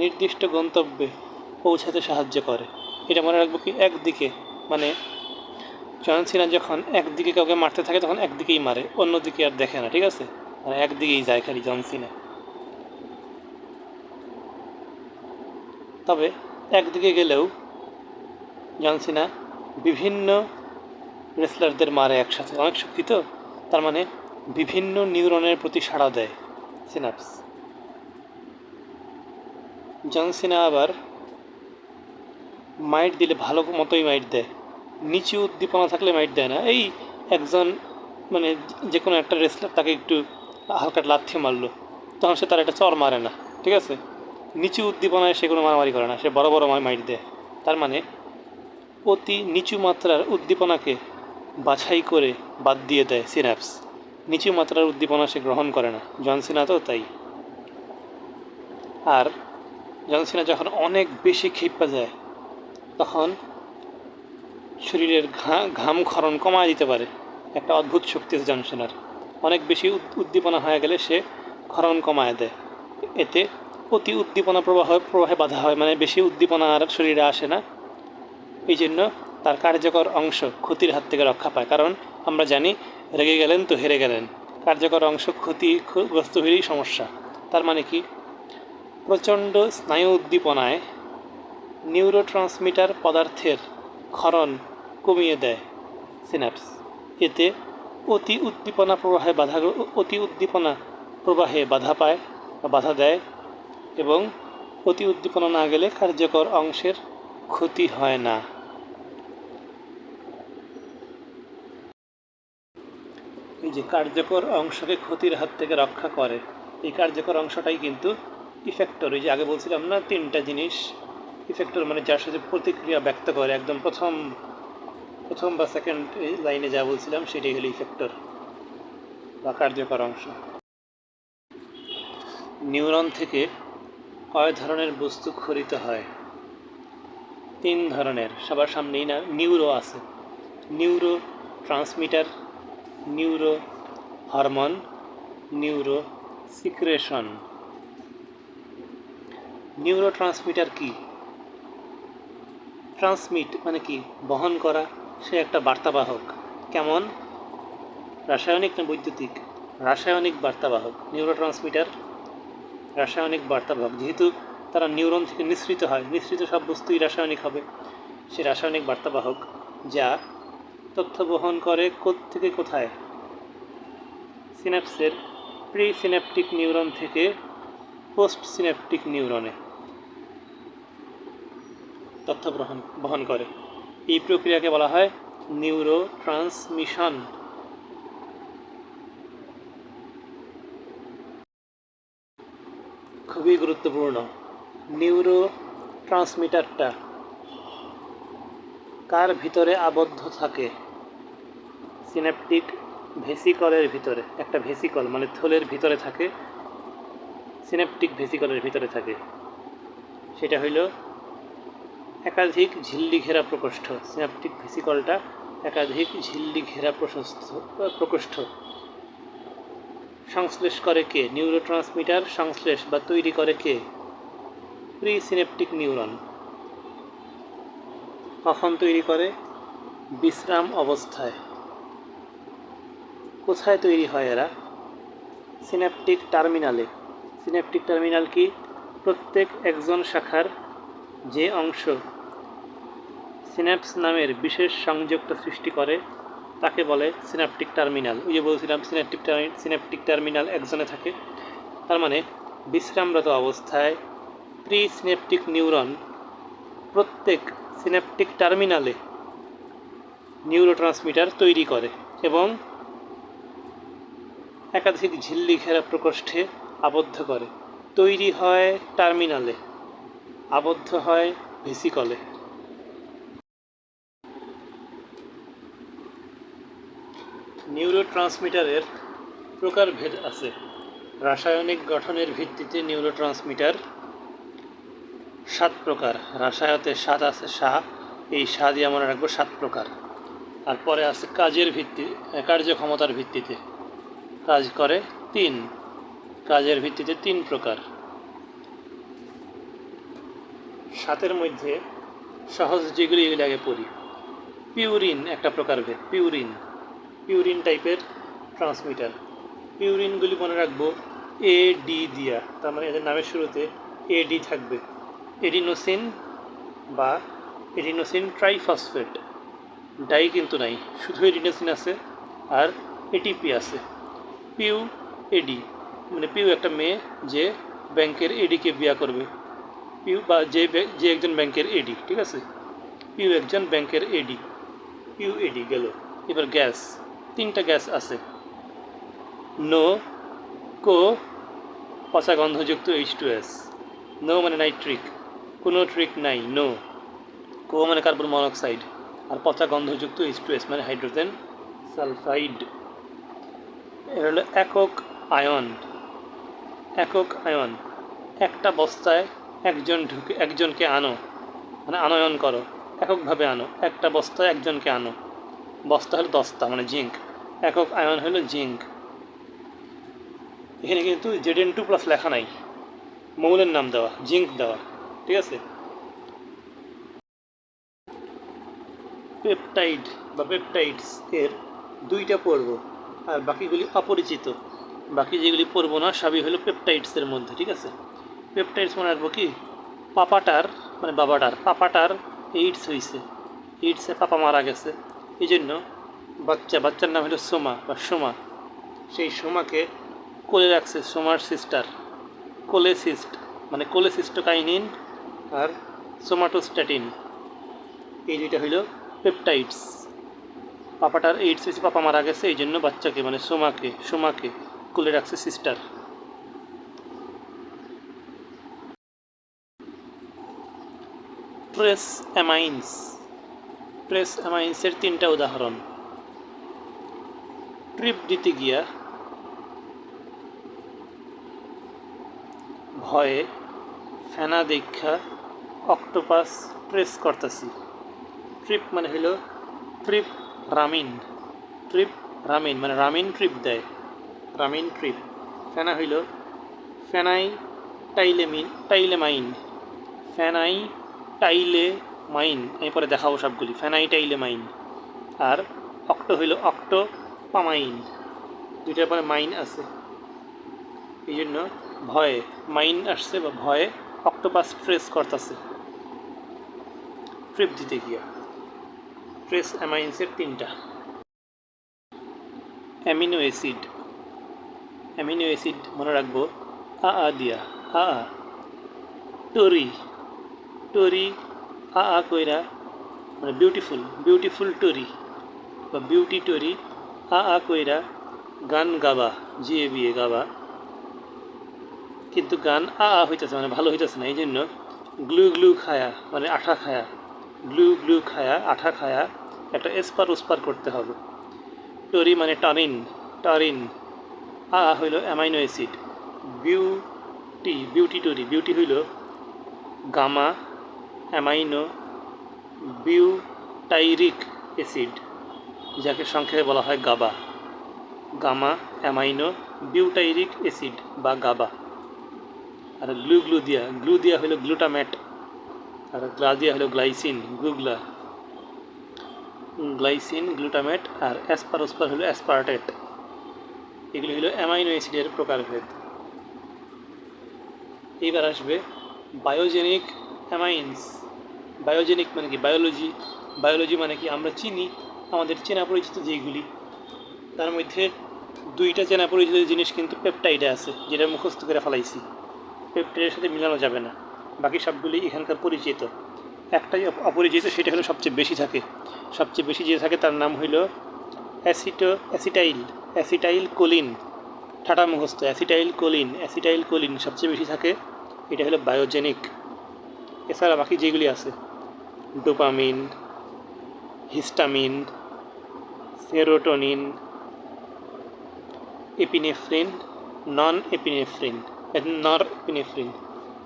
নির্দিষ্ট গন্তব্যে পৌঁছাতে সাহায্য করে। এটা মনে রাখবো কি, একদিকে মানে জন সিনা যখন একদিকে কাউকে মারতে থাকে তখন একদিকেই মারে, অন্যদিকে আর দেখে না, ঠিক আছে? মানে একদিকেই যায় খালি জন সিনা। তবে একদিকে গেলেও জন সিনা বিভিন্ন রেসলারদের মারে একসাথে, অনেক শক্তি তো, তার মানে বিভিন্ন নিউরনের প্রতি সাড়া দেয় সিনাপস। জন সিনা আবার মাইট দিলে ভালো মতোই মাইট দেয়, নিচু উদ্দীপনা থাকলে মাইট দেয় না। এই একজন মানে যে কোনো একটা রেসলার তাকে একটু হালকা লাথি মারলো, তখন সে তার একটা চর মারে না, ঠিক আছে? নিচু উদ্দীপনায় সে কোনো মারামারি করে না, সে বড় বড় মাইট দেয়। তার মানে অতি নিচু মাত্রার উদ্দীপনাকে বাছাই করে বাদ দিয়ে দেয় সিনাপস। নিচু মাত্রার উদ্দীপনা সে গ্রহণ করে না। জন সিনা তো তাই। আর জন সিনা যখন অনেক বেশি ক্ষিপ্পা যায় তখন শরীরের ঘাম ক্ষরণ কমায় দিতে পারে। একটা অদ্ভুত শক্তি আছে জন সিনার। অনেক বেশি উদ্দীপনা হয়ে গেলে সে ক্ষরণ কমায় দেয়। এতে অতি উদ্দীপনা প্রবাহে বাধা হয়, মানে বেশি উদ্দীপনা আর শরীরে আসে না। এই জন্য তার কার্যকর অংশ ক্ষতির হাত থেকে রক্ষা পায়। কারণ আমরা জানি রেগে গেলেন তো হেরে গেলেন, কার্যকর অংশ ক্ষতিগ্রস্ত হলেই সমস্যা। তার মানে কি, প্রচণ্ড স্নায়ু উদ্দীপনায় নিউরোট্রান্সমিটার পদার্থের ক্ষরণ কমিয়ে দেয় সিনাপস। এতে অতি উদ্দীপনা প্রবাহে বাধা পায় বা বাধা দেয়, এবং অতি উদ্দীপনা না গেলে কার্যকর অংশের ক্ষতি হয় না। এই যে কার্যকর অংশকে ক্ষতির হাত থেকে রক্ষা করে, এই কার্যকর অংশটাই কিন্তু ইফেক্টর। এই যে আগে বলছিলাম না 3টা জিনিস, ইফেক্টর মানে যার সাথে প্রতিক্রিয়া ব্যক্ত করে, একদম প্রথম বা সেকেন্ড লাইনে যা বলছিলাম সেটাই হলো ইফেক্টর বা কার্যকর অংশ। নিউরন থেকে কয় ধরনের বস্তু ক্ষরিত হয়? 3 ধরনের। সবার সামনেই না নিউরো আছে, neuro transmitter, neuro hormone, neuro secretion. Neuro transmitter কি? ট্রান্সমিট মানে কি, বহন করা, সে একটা বার্তাবাহক। কেমন, রাসায়নিক না বৈদ্যুতিক? রাসায়নিক বার্তাবাহক। নিউরো ট্রান্সমিটার রাসায়নিক বার্তাবাহক। যেহেতু তারা নিউরন থেকে নিঃসৃত হয়, নিঃসৃত সব বস্তুই রাসায়নিক হবে। সে রাসায়নিক বার্তাবাহক যা তথ্য বহন করে থেকে কোথায়? সিনাপসের প্রি সিন্যাপটিক নিউরন থেকে পোস্ট সিন্যাপটিক নিউরনে তথ্য বহন করে। এই প্রক্রিয়াকে বলা হয় নিউরো ট্রান্সমিশন। খুবই গুরুত্বপূর্ণ। নিউরো ট্রান্সমিটারটা কার ভিতরে আবদ্ধ থাকে? সিন্যাপটিক ভেসিকলের ভিতরে। একটা ভেসিকল মানে থলের ভিতরে থাকে, সিন্যাপটিক ভেসিকলের ভিতরে থাকে। সেটা হইল একাধিক ঝিল্লি ঘেরা প্রকোষ্ঠ। সিন্যাপটিক ভেসিকলটা একাধিক ঝিল্লি ঘেরা প্রকোষ্ঠ। সংশ্লেষ করে কে? নিউরোট্রান্সমিটার সংশ্লেষ বা তৈরি করে কে? Pre Synaptic neuron. কখন তৈরি করে? বিশ্রাম অবস্থায়। কোথায় তৈরি হয় এরা? সিন্যাপটিক টার্মিনালে। সিন্যাপটিক টার্মিনাল কি? প্রত্যেক একজন শাখার যে অংশ সিন্যাপস নামের বিশেষ সংযোগটা সৃষ্টি করে তাকে বলে সিন্যাপটিক টার্মিনাল। ওই যে বলছিলাম সিন্যাপটিক টার্মিনাল একজনে থাকে। তার মানে বিশ্রামরত অবস্থায় প্রি সিন্যাপটিক নিউরন প্রত্যেক সিন্যাপটিক টার্মিনালে নিউরোট্রান্সমিটার তৈরি করে এবং একাধিক ঝিল্লি ঘেরা প্রকোষ্ঠে আবদ্ধ করে। তৈরি হয় টার্মিনালে, আবদ্ধ হয় ভেসিকলে। নিউরোট্রান্সমিটারের প্রকারভেদ আছে। রাসায়নিক গঠনের ভিত্তিতে নিউরোট্রান্সমিটার 7 প্রকার। রাসায়তে 7 আছে, এই দিয়ে মনে রাখবো 7 প্রকার। আর পরে আছে কার্যক্ষমতার ভিত্তিতে কাজ করে 3, কাজের ভিত্তিতে 3 প্রকার। 7-এর মধ্যে সহজ যেগুলি এগুলি আগে পড়ি। পিউরিন একটা প্রকারভেদ। পিউরিন টাইপের ট্রান্সমিটার। পিউরিনগুলি মনে রাখবো AD দিয়া, তার মানে এদের নামের শুরুতে AD থাকবে। এডিনোসিন বা এডিনোসিন ট্রাইফসফেট। ডাই কিন্তু নাই, শুধু এডিনোসিন আছে আর এটিপি আছে। পিউ এডি মানে পিউ একটা মেয়ে যে ব্যাংকের এডিকে বিয়া করবে। পিউ বা যে একজন ব্যাংকের এডি, ঠিক আছে? পিউ একজন ব্যাংকের এডি, পিউ এডি গেল। এবার গ্যাস, তিনটা গ্যাস আছে, নো, কো, পচা গন্ধযুক্ত H2S। নো মানে নাইট্রিক, কোনো ট্রিক নাই, নো। কো মানে কার্বন মনোক্সাইড, আর পচা গন্ধযুক্ত H2S মানে হাইড্রোজেন সালফাইড। এর হলো একক আয়ন। একক আয়ন, একটা বস্তায় একজনকে আনো, মানে আনয়ন করো, এককভাবে আনো, একটা বস্তায় একজনকে আনো। বস্তা হলো দস্তা মানে জিঙ্ক, একক আয়ন হলো জিঙ্ক। এখানে কিন্তু Zn2+ লেখা নাই, মৌলের নাম দেওয়া, জিঙ্ক দেওয়া, ঠিক আছে। পেপটাইড বা পেপটাইডস এর দুইটা পর্ব, আর বাকিগুলি অপরিচিত। বাকি যেগুলি পর্ব না সবই হলো পেপটাইডসের মধ্যে, ঠিক আছে। পেপটাইডস মনে রাখবো কি, পাপাটার মানে পাপাটার এইডস হয়েছে, এইডসে পাপা মারা গেছে, এই জন্য বাচ্চার নাম হলো সোমা বা সোমা। সেই সোমাকে কোলে রাখছে সোমার সিস্টার, কোলেসিস্ট মানে কোলেসিস্টোকাইনিন আর সোমাটোস্ট্যাটিন, এই দুইটা হইল পেপটাইডস। পাপাটার এইডস হয়েছে, পাপা মারা গেছে, এই জন্য বাচ্চাকে মানে সোমাকে কোলে রাখছে সিস্টার। ট্রেস অ্যামাইন্সের তিনটা উদাহরণ। ট্রিপ দিতে গিয়া ভয়ে ফেনা দেখা অক্টোপাস ট্রেস করতেছি। ট্রিপ মানে হইল ট্রিপ রামিন মানে রামিন ট্রিপ দেয়, রামিন ট্রিপ। ফেনা হইল টাইলেমাইন, আমি পরে দেখাবো সবগুলি, টাইলেমাইন। আর অক্টো হইল অক্টোপামাইন, দুইটার পরে মাইন আছে, এই জন্য ভয়ে মাইন আসছে বা ভয়ে অক্টোপাস ট্রেস করতেছে ট্রিপ দিতে গিয়া। ট্রেস অ্যামাইন্সের তিনটা। অ্যামিনো অ্যাসিড মনে রাখবো দিয়া টরি কইরা মানে বিউটিফুল টরি বা বিউটি টরি, কইরা গান গাবা, গাবা, কিন্তু গান হইতেছে মানে ভালো হইতেছে না, এই জন্য গ্লু খায়া মানে আঠা খায়া, গ্লু খায়া আঠা খায়া একটা এসপার করতে হবে। টরি মানে টরিন, হইল অ্যামাইনো অ্যাসিড। বিউটি হইল গামা অ্যামাইনো বিউটাইরিক অ্যাসিড, যাকে সংক্ষেপে বলা হয় গামা অ্যামাইনো বিউটাইরিক অ্যাসিড বা গাবা। আর গ্লু দিয়া হইল গ্লুটামেট, আর দিয়া হইল গ্লাইসিন, গ্লুটামেট, আর অ্যাসপার হইল অ্যাসপারটেট। এগুলি হইল অ্যামাইনো অ্যাসিডের প্রকারভেদ। এইবার আসবে বায়োজেনিক অ্যামাইন্স। বায়োজেনিক মানে কি, বায়োলজি মানে কি, আমরা চিনি আমাদের চেনা পরিচিত যেইগুলি, তার মধ্যে দুইটা চেনা পরিচিত জিনিস কিন্তু পেপটাইডে আছে, যেটা মুখস্থ করে ফেলাইছি, পেপটাইডের সাথে মিলানো যাবে না। বাকি সবগুলি এখানকার পরিচিত। একটাই অপরিচিত, সেটা হলো সবচেয়ে বেশি যে থাকে তার নাম হইল অ্যাসিটাইল কোলিন। ঠাটা মুখস্থ, অ্যাসিটাইল কোলিন সবচেয়ে বেশি থাকে, এটা হলো বায়োজেনিক। এছাড়া বাকি যেগুলি আছে dopamine, histamine, serotonin, epinephrine,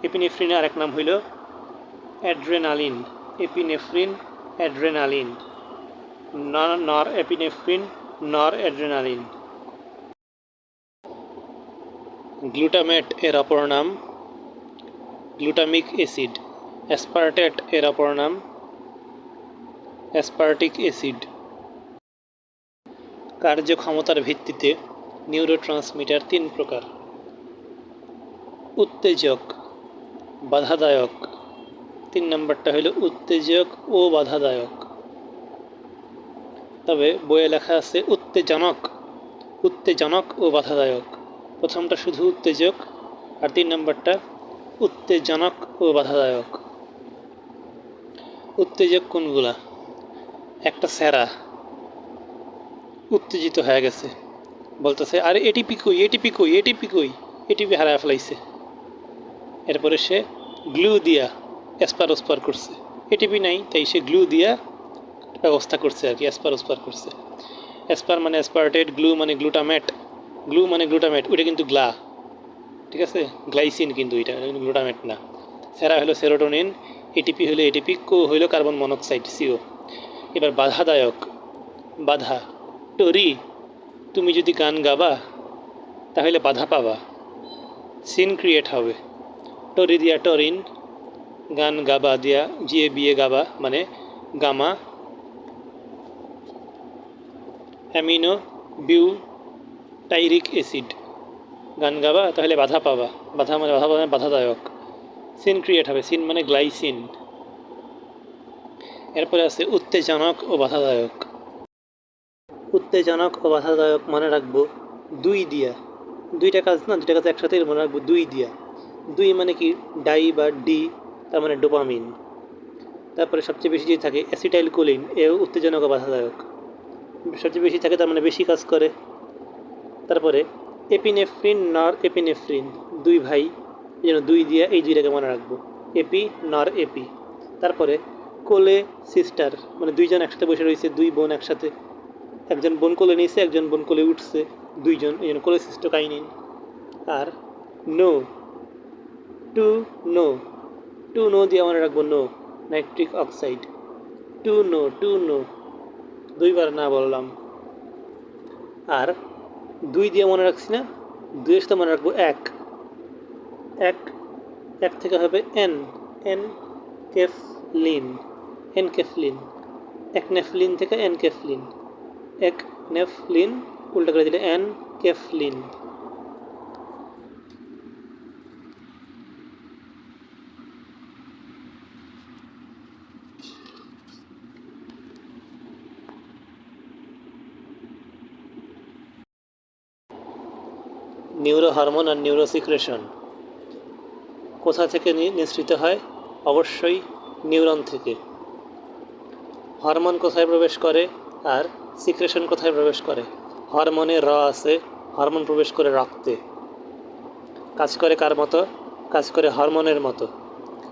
epinephrine আর এক নাম হইল অ্যাড্রেনালিন, নর অ্যাড্রেনালিন। গ্লুটামেট এর অপর নাম গ্লুটামিক অ্যাসিড। অ্যাসপারটেট এর অপর নাম অ্যাসপারটিক অ্যাসিড। কার্যক্ষমতার ভিত্তিতে নিউরোট্রান্সমিটার 3 প্রকার: উত্তেজক, বাধাদায়ক। 3 নম্বরটা হলো উত্তেজক ও বাধাদায়ক, তবে বইয়ে লেখা আছে উত্তেজনক ও বাধাদায়ক। প্রথমটা শুধু উত্তেজক, আর 3 নম্বরটা উত্তেজনক ও বাধাদায়ক। উত্তেজক কোনগুলা? একটা স্যারা উত্তেজিত হয়ে গেছে, বলতেছে আরে এটিপি কই, এটিপি কই, এটিপি কই, এটিপি হারায় ফেলাইছে। এরপরে সে গ্লু দিয়া এসপার ওসপার করছে, এটিপি নাই তাই সে গ্লু দিয়া ব্যবস্থা করছে আর কি, এসপার ওসপার করছে। এসপার মানে অ্যাসপার্টেট, গ্লু মানে গ্লুটামেট, গ্লু মানে গ্লুটামেট, ওইটা কিন্তু গ্লা, ঠিক আছে, গ্লাইসিন কিন্তু এটা কিন্তু গ্লুটামেট না। সেরা হলো সেরোটোনিন, এটিপি হলো এটিপি, কো হলো কার্বন মনোক্সাইড সিও। এবার বাধাদায়ক, বাধা, টরি, তুমি যদি গান গাবা তাহলে বাধা পাবা, সিন ক্রিয়েট হবে। টরি দিয়া টরিন, গান গাবা দিয়া জিয়ে বিয়ে গাবা মানে গামা অ্যামিনো বিউটাইরিক অ্যাসিড, গান গাবা তাহলে বাধা পাবা, বাধা মানে বাধাদায়ক, সিন ক্রিয়েট হবে, সিন মানে গ্লাইসিন। এরপরে আছে উত্তেজনক ও বাধাদায়ক। উত্তেজনক ও বাধাদায়ক মনে রাখবো দুই দিয়া, দুইটা কাজ না, দুইটা কাজ একসাথে মনে রাখবো দুই দিয়া। দুই মানে কি, ডাই বা ডি, তার মানে ডোপামিন। তারপরে সবচেয়ে বেশি যদি থাকে অ্যাসিটাইল কোলিন, এও উত্তেজনক ও বাধাদায়ক, সবচেয়ে বেশি থাকে তার মানে বেশি কাজ করে। তারপরে এপিনেফ্রিন নর এপিনেফ্রিন, দুই ভাই, এই জন্য দুই দিয়া এই দুইটাকে মনে রাখবো, এপি নর এপি। তারপরে কোলে সিস্টার মানে দুইজন একসাথে বসে রয়েছে, দুই বোন একসাথে, একজন বোন কোলে নিয়েছে একজন বোন কোলে উঠছে, দুইজন, এই জন্য কোলে সিস্টোকাইনিন। আর no, two no, two no দিয়ে মনে রাখবো no, nitric oxide, two no, two no, দুইবার না বললাম। আর দুই দিয়ে মনে রাখছি না, দুইয়ের সাথে মনে রাখবো এক, এক, এক থেকে হবে এন, এন কেফলিন, এন কেফলিন, এক নেফলিন থেকে এন কেফলিন, এক নেফলিন উল্টা করে দিলে এন কেফলিন। নিউরো হরমোন আর নিউরোসিক্রেশন কোথা থেকে নিঃসৃত হয়? অবশ্যই নিউরন থেকে। হরমোন কোথায় প্রবেশ করে আর সিক্রেশন কোথায় প্রবেশ করে? হরমোনে র আছে, হরমোন প্রবেশ করে রক্তে, কাজ করে কার মতো? কাজ করে হরমোনের মতো।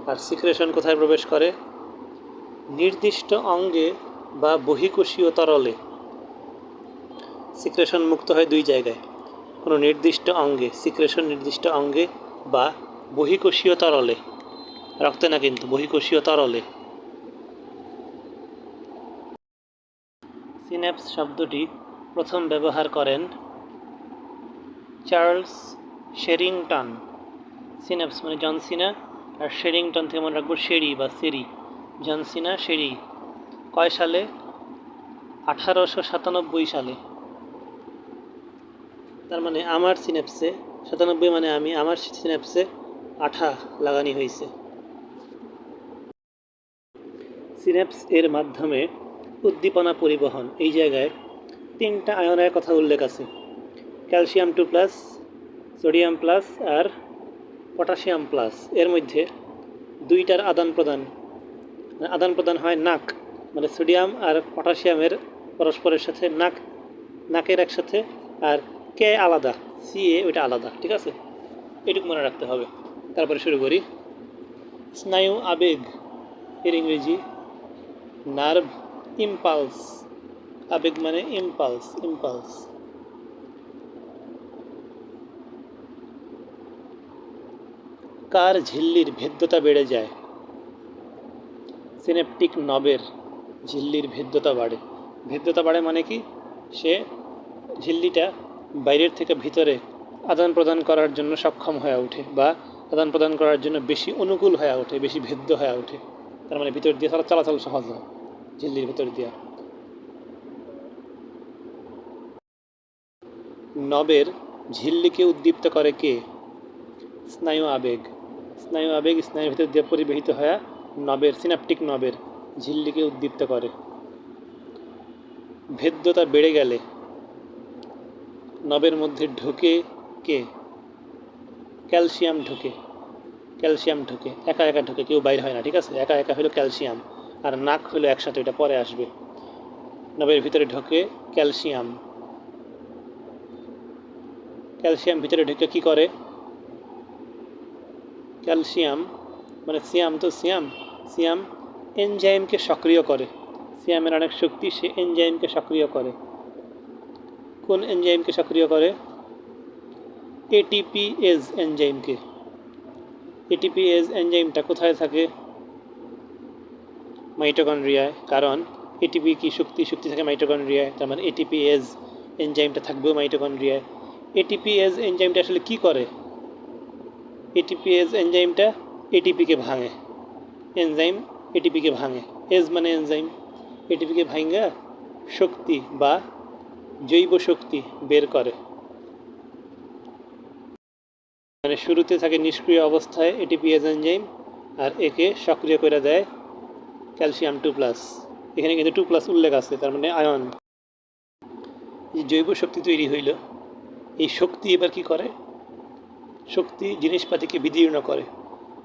আর সিক্রেশন কোথায় প্রবেশ করে? নির্দিষ্ট অঙ্গে বা বহিঃকোষীয় তরলে। সিক্রেশন মুক্ত হয় দুই জায়গায়, কোনো নির্দিষ্ট অঙ্গে, সিক্রেশন নির্দিষ্ট অঙ্গে বা বহিঃকোষীয় তরলে, রক্তে না কিন্তু, বহিঃকোষীয় তরলে। সিন্যাপস শব্দটি প্রথম ব্যবহার করেন চার্লস শেরিংটন। সিন্যাপস মানে জনসিনা, আর শেরিংটন থেকে মনে রাখবো শেরি বা সেরি, জনসিনা শেরি। কয় সালে? 1897 সালে। তার মানে আমার সিন্যাপসে, 97 মানে আমি, আমার সিন্যাপসে আঠা লাগানি হয়েছে। সিন্যাপস এর মাধ্যমে উদ্দীপনা পরিবহন, এই জায়গায় 3টা আয়নের কথা উল্লেখ আছে, ক্যালসিয়াম 2+, সোডিয়াম প্লাস আর পটাশিয়াম প্লাস। এর মধ্যে 2টার আদান প্রদান হয় নাক, মানে সোডিয়াম আর পটাশিয়ামের পরস্পরের সাথে নাকের একসাথে, আর কে আলাদা, সিএ ওইটা আলাদা, ঠিক আছে, এটুকু মনে রাখতে হবে। তারপরে শুরু করি। স্নায়ু আবেগ এর ইংরেজি নার্ভ ইম্পালস, আবেগ মানে ইম্পালস, ইম্পালস। কার ঝিল্লির ভেদ্যতা বেড়ে যায়? সিনেপটিক নবের ঝিল্লির ভেদ্যতা বাড়ে। ভেদ্যতা বাড়ে মানে কি? সে ঝিল্লিটা বাইরের থেকে ভিতরে আদান প্রদান করার জন্য সক্ষম হয়ে ওঠে, বা আদান প্রদান করার জন্য বেশি অনুকূল হয়ে ওঠে, বেশি ভেদ্য হয়ে ওঠে। তার মানে ভিতর দিয়ে চলাচল সহজ হয় ঝিল্লির ভিতর দিয়ে। নবের ঝিল্লিকে উদ্দীপ্ত করে কে? স্নায়ু আবেগ। স্নায়ু আবেগ স্নায়ুর ভিতর দিয়ে পরিবাহিত হয়ে নবের, সিনাপটিক নবের ঝিল্লিকে উদ্দীপ্ত করে। ভেদ্যতা বেড়ে গেলে নবের মধ্যে ঢোকে কে? ক্যালসিয়াম ঢোকে, ক্যালসিয়াম ঢোকে, একা একা ঢোকে, কেউ বাইর হয় না, ঠিক আছে, একা একা হলো ক্যালসিয়াম। আর নাক হলো একসাথে, এটা পরে আসবে। নাভের ভিতরে ঢোকে ক্যালসিয়াম। ক্যালসিয়াম ভিতরে ঢুকে কি করে? ক্যালসিয়াম মানে সিয়াম, তো সিয়াম এনজাইমকে সক্রিয় করে। সিয়ামের অনেক শক্তি, সে এনজাইমকে সক্রিয় করে। কোন এনজাইমকে সক্রিয় করে? এটিপিএজ এনজাইমকে। এটিপিএজ এনজাইমটা কোথায় থাকে? মাইটোকন্ড্রিয়ায়। কারণ এটিপি কি শক্তি থাকে মাইটোকন্ড্রিয়ায়, তার মানে এটিপিএজ এনজাইমটা থাকবেও মাইটোকন্ড্রিয়ায়। এটিপিএজ এনজাইমটা আসলে কি করে? এটিপিএজ এনজাইমটা এটিপিকে ভাঙে। এনজাইম এটিপিকে ভাঙে, এজ মানে এনজাইম, এটিপিকে ভাঙা শক্তি বা জৈব শক্তি বের করে। মানে শুরুতে থাকে নিষ্ক্রিয় অবস্থায় এটিপিএজ এনজাইম, আর একে সক্রিয় করে দেয় ক্যালসিয়াম 2+। এখানে কিন্তু 2+ উল্লেখ আছে, তার মানে আয়ন। এই জৈব শক্তি তৈরি হইল। এই শক্তি এবার কি করে? শক্তি জিনিসপাতিকে বিদীর্ণ করে।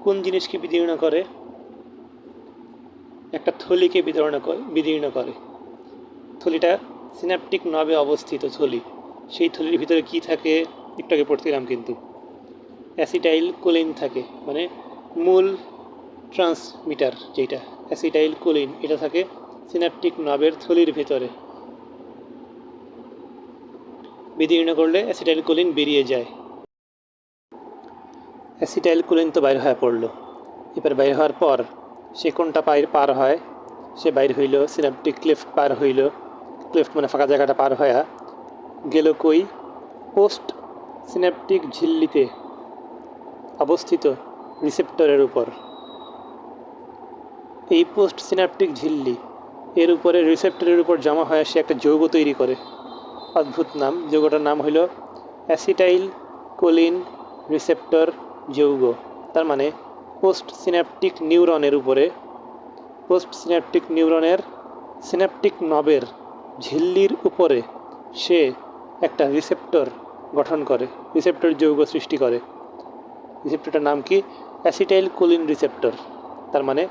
কোন জিনিসকে বিদীর্ণ করে? একটা থলিকে বিদীর্ণ করে। থলিটা সিনাপটিক নবে অবস্থিত থলি। সেই থলির ভিতরে কি থাকে? একটু আগে পড়ছিলাম কিন্তু, অ্যাসিটাইল কোলিন থাকে, মানে মূল ট্রান্সমিটার যেটা অ্যাসিটাইল কোলিন, এটা থাকে সিনাপটিক নবের থলির ভিতরে। বিদীর্ণ করলে অ্যাসিটাইল কোলিন বেরিয়ে যায়। অ্যাসিটাইল কোলিন তো বাইর হয়ে পড়লো। এবার বাইর হওয়ার পর সে কোনটা পার হয়? সে বাইর হইল সিনাপটিক ক্লেফট পার হইল। ক্লেফট মানে ফাঁকা জায়গাটা পার হয়ে গেল কই? পোস্ট সিনাপটিক ঝিল্লিতে অবস্থিত রিসেপ্টরের উপর। এই পোস্ট সিনাপটিক ঝিল্লি এর উপরে রিসেপ্টরের উপর জমা হয়ে সে একটা যৌগ তৈরি করে। অদ্ভুত নাম, যৌগটার নাম হইল অ্যাসিটাইল কোলিন রিসেপ্টর যৌগ। তার মানে পোস্ট সিনাপটিক নিউরনের উপরে, পোস্ট সিনাপটিক নিউরনের সিনাপটিক নবের ঝিল্লির উপরে সে একটা রিসেপ্টর গঠন করে, রিসেপ্টর যৌগ সৃষ্টি করে। রিসেপ্টরটার নাম কি? Acetylcholine receptor. তার মানে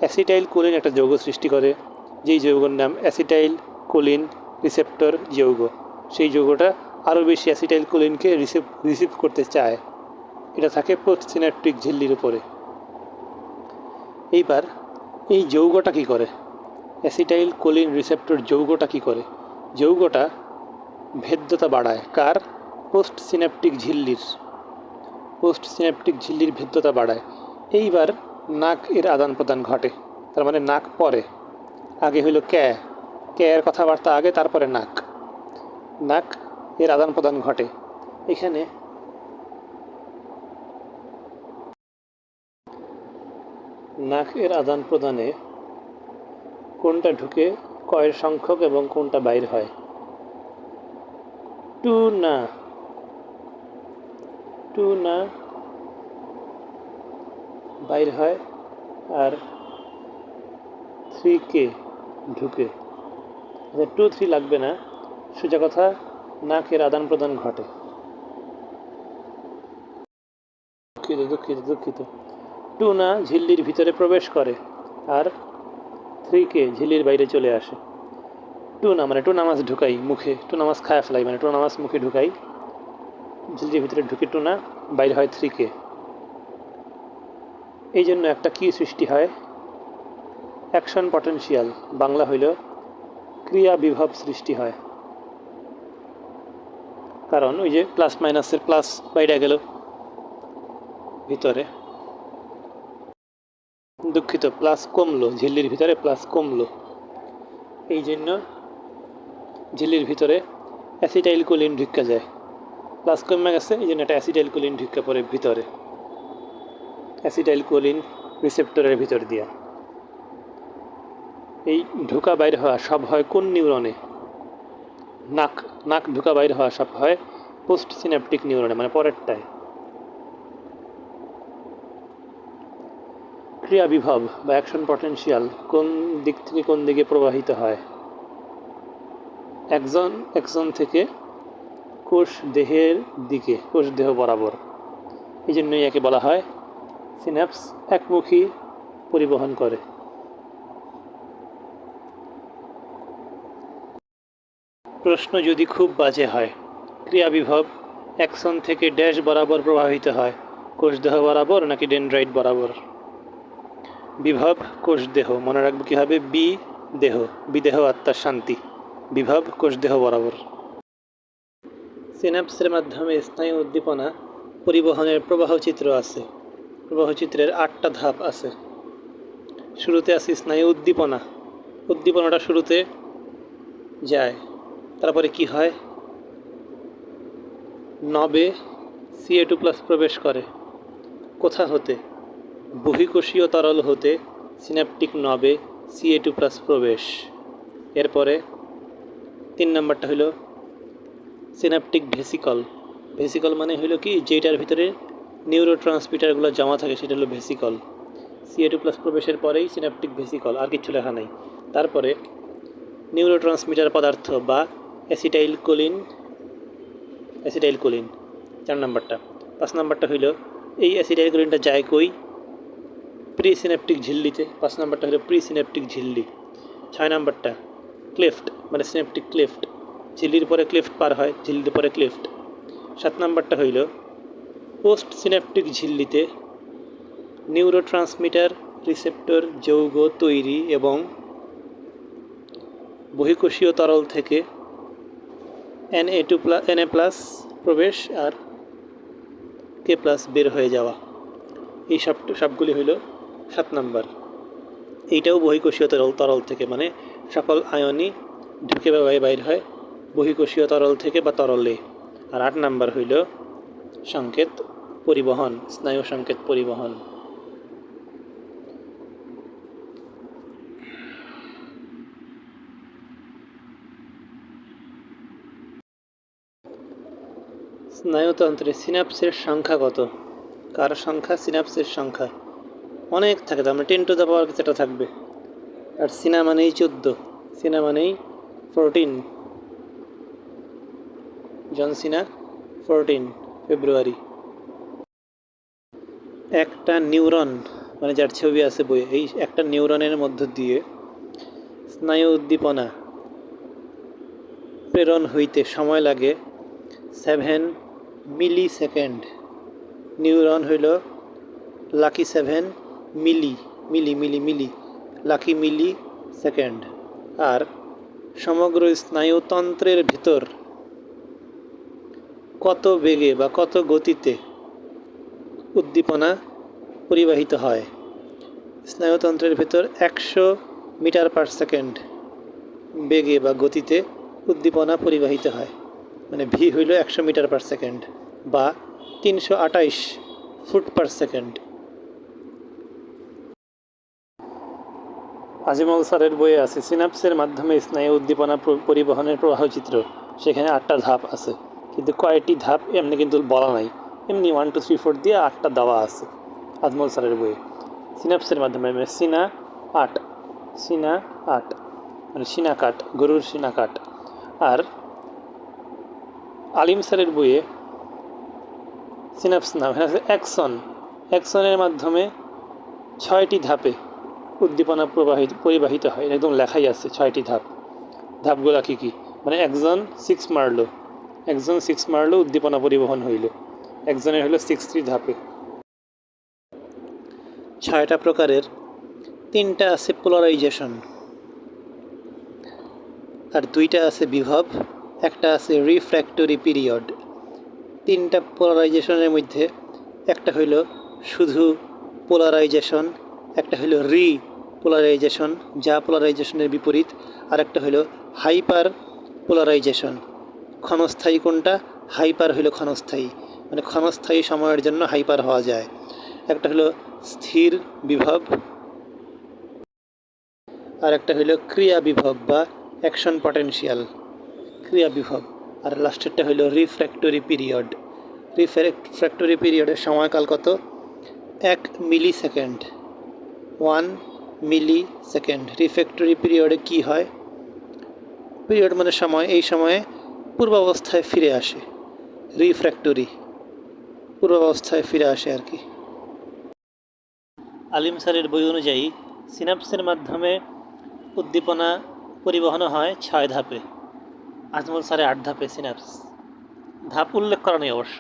অ্যাসিটাইল কোলিন একটা যৌগ সৃষ্টি করে, যেই যৌগের নাম অ্যাসিটাইল কোলিন রিসেপ্টর যৌগ। সেই যৌগটা আরও বেশি অ্যাসিটাইল কোলিনকে রিসিভ করতে চায়। এটা থাকে পোস্ট সিনাপটিক ঝিল্লির উপরে। এইবার এই যৌগটা কি করে? অ্যাসিটাইল কোলিন রিসেপ্টর যৌগটা কি করে? যৌগটা ভেদ্যতা বাড়ায়। কার? পোস্ট সিনাপটিক ঝিল্লির। পোস্ট সিনাপটিক ঝিল্লির ভেদ্যতা বাড়ায়। এইবার নাক এর আদান প্রদান ঘটে। তার মানে নাক পরে, আগে হইল এর কথাবার্তা আগে, তারপরে নাক এর আদান প্রদান ঘটে। এখানে নাক এর আদান প্রদানে কোনটা ঢুকে কয়ের সংখ্যক এবং কোনটা বাইর হয়? টু না বাইর হয়, আর 3K ঢুকে। 2-3 লাগবে না, সোজা কথা নাকের আদান প্রদান ঘটে। দুঃখিত 2 না ঝিল্লির ভিতরে প্রবেশ করে, আর 3K ঝিল্লির বাইরে চলে আসে। 2 না মানে 2 নামাজ ঢুকাই মুখে, 2 নামাজ খায় ফেলাই, মানে 2 নামাজ মুখে ঢুকাই, ঝিল্লির ভিতরে ঢুকে 2 না, বাইরে হয় 3K। এই জন্য একটা কি সৃষ্টি হয়? অ্যাকশন পটেনশিয়াল, বাংলা হইল ক্রিয়া বিভব সৃষ্টি হয়। কারণ ওই যে প্লাস মাইনাসের প্লাস বাইরে গেল ভিতরে, দুঃখিত প্লাস কমলো, ঝিল্লির ভিতরে প্লাস কমলো। এই জন্য ঝিল্লির ভিতরে অ্যাসিটাইল কোলিন ঢুকা যায়, প্লাস কমে গেছে, এই জন্য একটা অ্যাসিটাইল কোলিন ঢুকা পড়ে ভিতরে, অ্যাসিটাইল কোলিন রিসেপ্টরের ভিতর দিয়া। এই ঢোকা বাইর হওয়া সব হয় কোন নিউরনে? নাক ঢোকা বাইর হওয়া সব হয় পোস্ট সিনাপটিক নিউরনে, মানে পরেরটায়। ক্রিয়া বিভব বা অ্যাকশন পটেনশিয়াল কোন দিক থেকে কোন দিকে প্রবাহিত হয়? একজন থেকে কোষ দেহের দিকে, কোষ দেহ বরাবর। এই জন্যই একে বলা হয় সিনাপস একমুখী পরিবহন করে। প্রশ্ন যদি খুব বাজে হয়, ক্রিয়া বিভব অ্যাক্সন থেকে ড্যাশ বরাবর প্রবাহিত হয়, কোষদেহ বরাবর নাকি ডেনড্রাইট বরাবর? বিভব কোষদেহ, মনে রাখবো কী হবে, বি দেহ, বিদেহ আত্মার শান্তি, বিভব কোষদেহ বরাবর। সিনাপসের মাধ্যমে স্নায়ু উদ্দীপনা পরিবহনের প্রবাহচিত্র আছে। প্রবাহচিত্রের 8টা ধাপ আছে। শুরুতে আছে স্নায়ু উদ্দীপনা, উদ্দীপনাটা শুরুতে যায়, তারপরে কি হয়, নবে Ca2+ প্রবেশ করে। কোথা হতে? বহিঃকোষীয় তরল হতে সিন্যাপটিক নবে Ca2+ প্রবেশ। এরপরে 3 নম্বরটা হলো সিন্যাপটিক ভেসিকল। ভেসিকল মানে হলো কি, যেটার ভিতরে নিউরোট্রান্সমিটারগুলো জমা থাকে সেটা হলো ভেসিকল। Ca2+ প্রবেশের পরেই সিন্যাপটিক ভেসিকল, আর কিছু লেখা নাই। তারপরে নিউরোট্রান্সমিটার পদার্থ বা অ্যাসিটাইলকোলিন 4 নম্বরটা। 5 নম্বরটা হইল এই অ্যাসিটাইলকোলিনটা যায় কই? Pre Synaptic ঝিল্লিতে। 5 নম্বরটা হলো প্রি সিন্যাপটিক ঝিল্লি। 6 নম্বরটা ক্লেফট, মানে সিন্যাপটিক ক্লেফট, ঝিল্লির পরে ক্লেফট পার হয়, ঝিল্লির পরে ক্লেফট। 7 নম্বরটা হইল পোস্ট সিন্যাপটিক ঝিল্লিতে নিউরোট্রান্সমিটার রিসেপ্টর যৌগ তৈরি এবং বহিঃকোষীয় তরল থেকে Na+ প্রবেশ আর K+ বের হয়ে যাওয়া। এই সবগুলি হইল 7 নম্বর। এইটাও বহিঃকোষীয় তরল থেকে, মানে সকল আয়নই ঢুকে বা বাইর হয় বহিঃকোষীয় তরল থেকে বা তরলে। আর 8 নম্বর হইল সংকেত পরিবহন, স্নায়ু সংকেত পরিবহন। স্নায়ুতন্ত্রে সিনাপসের সংখ্যা কত? কার সংখ্যা? সিনাপসের সংখ্যা অনেক থাকে, তার মানে 10⁻⁴ কিছুটা থাকবে। আর সিনা মানেই 14, সিনা মানেই 14, জন সিনা 14 ফেব্রুয়ারি। একটা নিউরন, মানে যার ছবি আছে বইয়ে, এই একটা নিউরনের মধ্য দিয়ে স্নায়ু উদ্দীপনা প্রেরণ হইতে সময় লাগে 7 মিলি সেকেন্ড। নিউরন হইল লাকি 7 মিলি লাকি মিলি সেকেন্ড। আর সমগ্র স্নায়ুতন্ত্রের ভিতর কত বেগে বা কত গতিতে উদ্দীপনা পরিবাহিত হয়? স্নায়ুতন্ত্রের ভিতর 100 মিটার/সেকেন্ড বেগে বা গতিতে উদ্দীপনা পরিবাহিত হয়, মানে ভি হইল 100 মিটার/সেকেন্ড বা 328 ফুট/সেকেন্ড। আজিমল স্যারের বইয়ে আছে সিনাপসের মাধ্যমে স্নায়ু উদ্দীপনা পরিবহনের প্রবাহচিত্র। সেখানে 8টা ধাপ আছে, কিন্তু কয়টি ধাপ এমনি কিন্তু বলা নাই, এমনি 1 2 3 4 দিয়ে 8টা দেওয়া আছে আজমল স্যারের বইয়ে। সিনাপসের মাধ্যমে সিনা 8, মানে সিনা কাট, গরুর সিনা কাট। আর আলিম স্যারের বইয়ে সিনাপস নাম অ্যাক্সনের মাধ্যমে 6টি ধাপে উদ্দীপনা পরিবাহিত হয়, একদম লেখাই আছে 6টি ধাপ। ধাপগুলা কী কী? মানে একজন 6 মারলো, উদ্দীপনা পরিবহন হইল। একজনের হলো 6টি ধাপে। 6টা প্রকারের 3টা আছে পোলারাইজেশন, আর 2টা আছে বিভব, একটা আছে রিফ্র্যাক্টরি পিরিয়ড। 3টা পোলারাইজেশনের মধ্যে একটা হইল শুধু পোলারাইজেশন, একটা হইল পোলারাইজেশন যা পোলারাইজেশনের বিপরীত, আর একটা হইল হাইপার পোলারাইজেশন। ক্ষণস্থায়ী কোনটা? হাইপার হইল ক্ষণস্থায়ী, মানে ক্ষণস্থায়ী সময়ের জন্য হাইপার হওয়া যায়। একটা হলো স্থির বিভব, আর একটা হইল ক্রিয়া বিভব বা অ্যাকশন পটেনশিয়াল, ক্রিয়া বিভব। আর লাস্টেরটা হইল রিফ্র্যাক্টরি পিরিয়ড। রিফ্র্যাক্টরি পিরিয়ডের সময়কাল কত? 1 মিলি সেকেন্ড, 1 মিলি সেকেন্ড। রিফ্র্যাক্টরি পিরিয়ডে কি হয়? পিরিয়ড মানে সময়, এই সময়ে পূর্বাবস্থায় ফিরে আসে, রিফ্র্যাক্টরি পূর্বাবস্থায় ফিরে আসে আর কি। আলিম স্যারের বই অনুযায়ী সিনাপসের মাধ্যমে উদ্দীপনা পরিবহন হয় 6 ধাপে। আজমল স্যারের 8 ধাপে সিনাপস, ধাপ উল্লেখ করা নেই অবশ্য।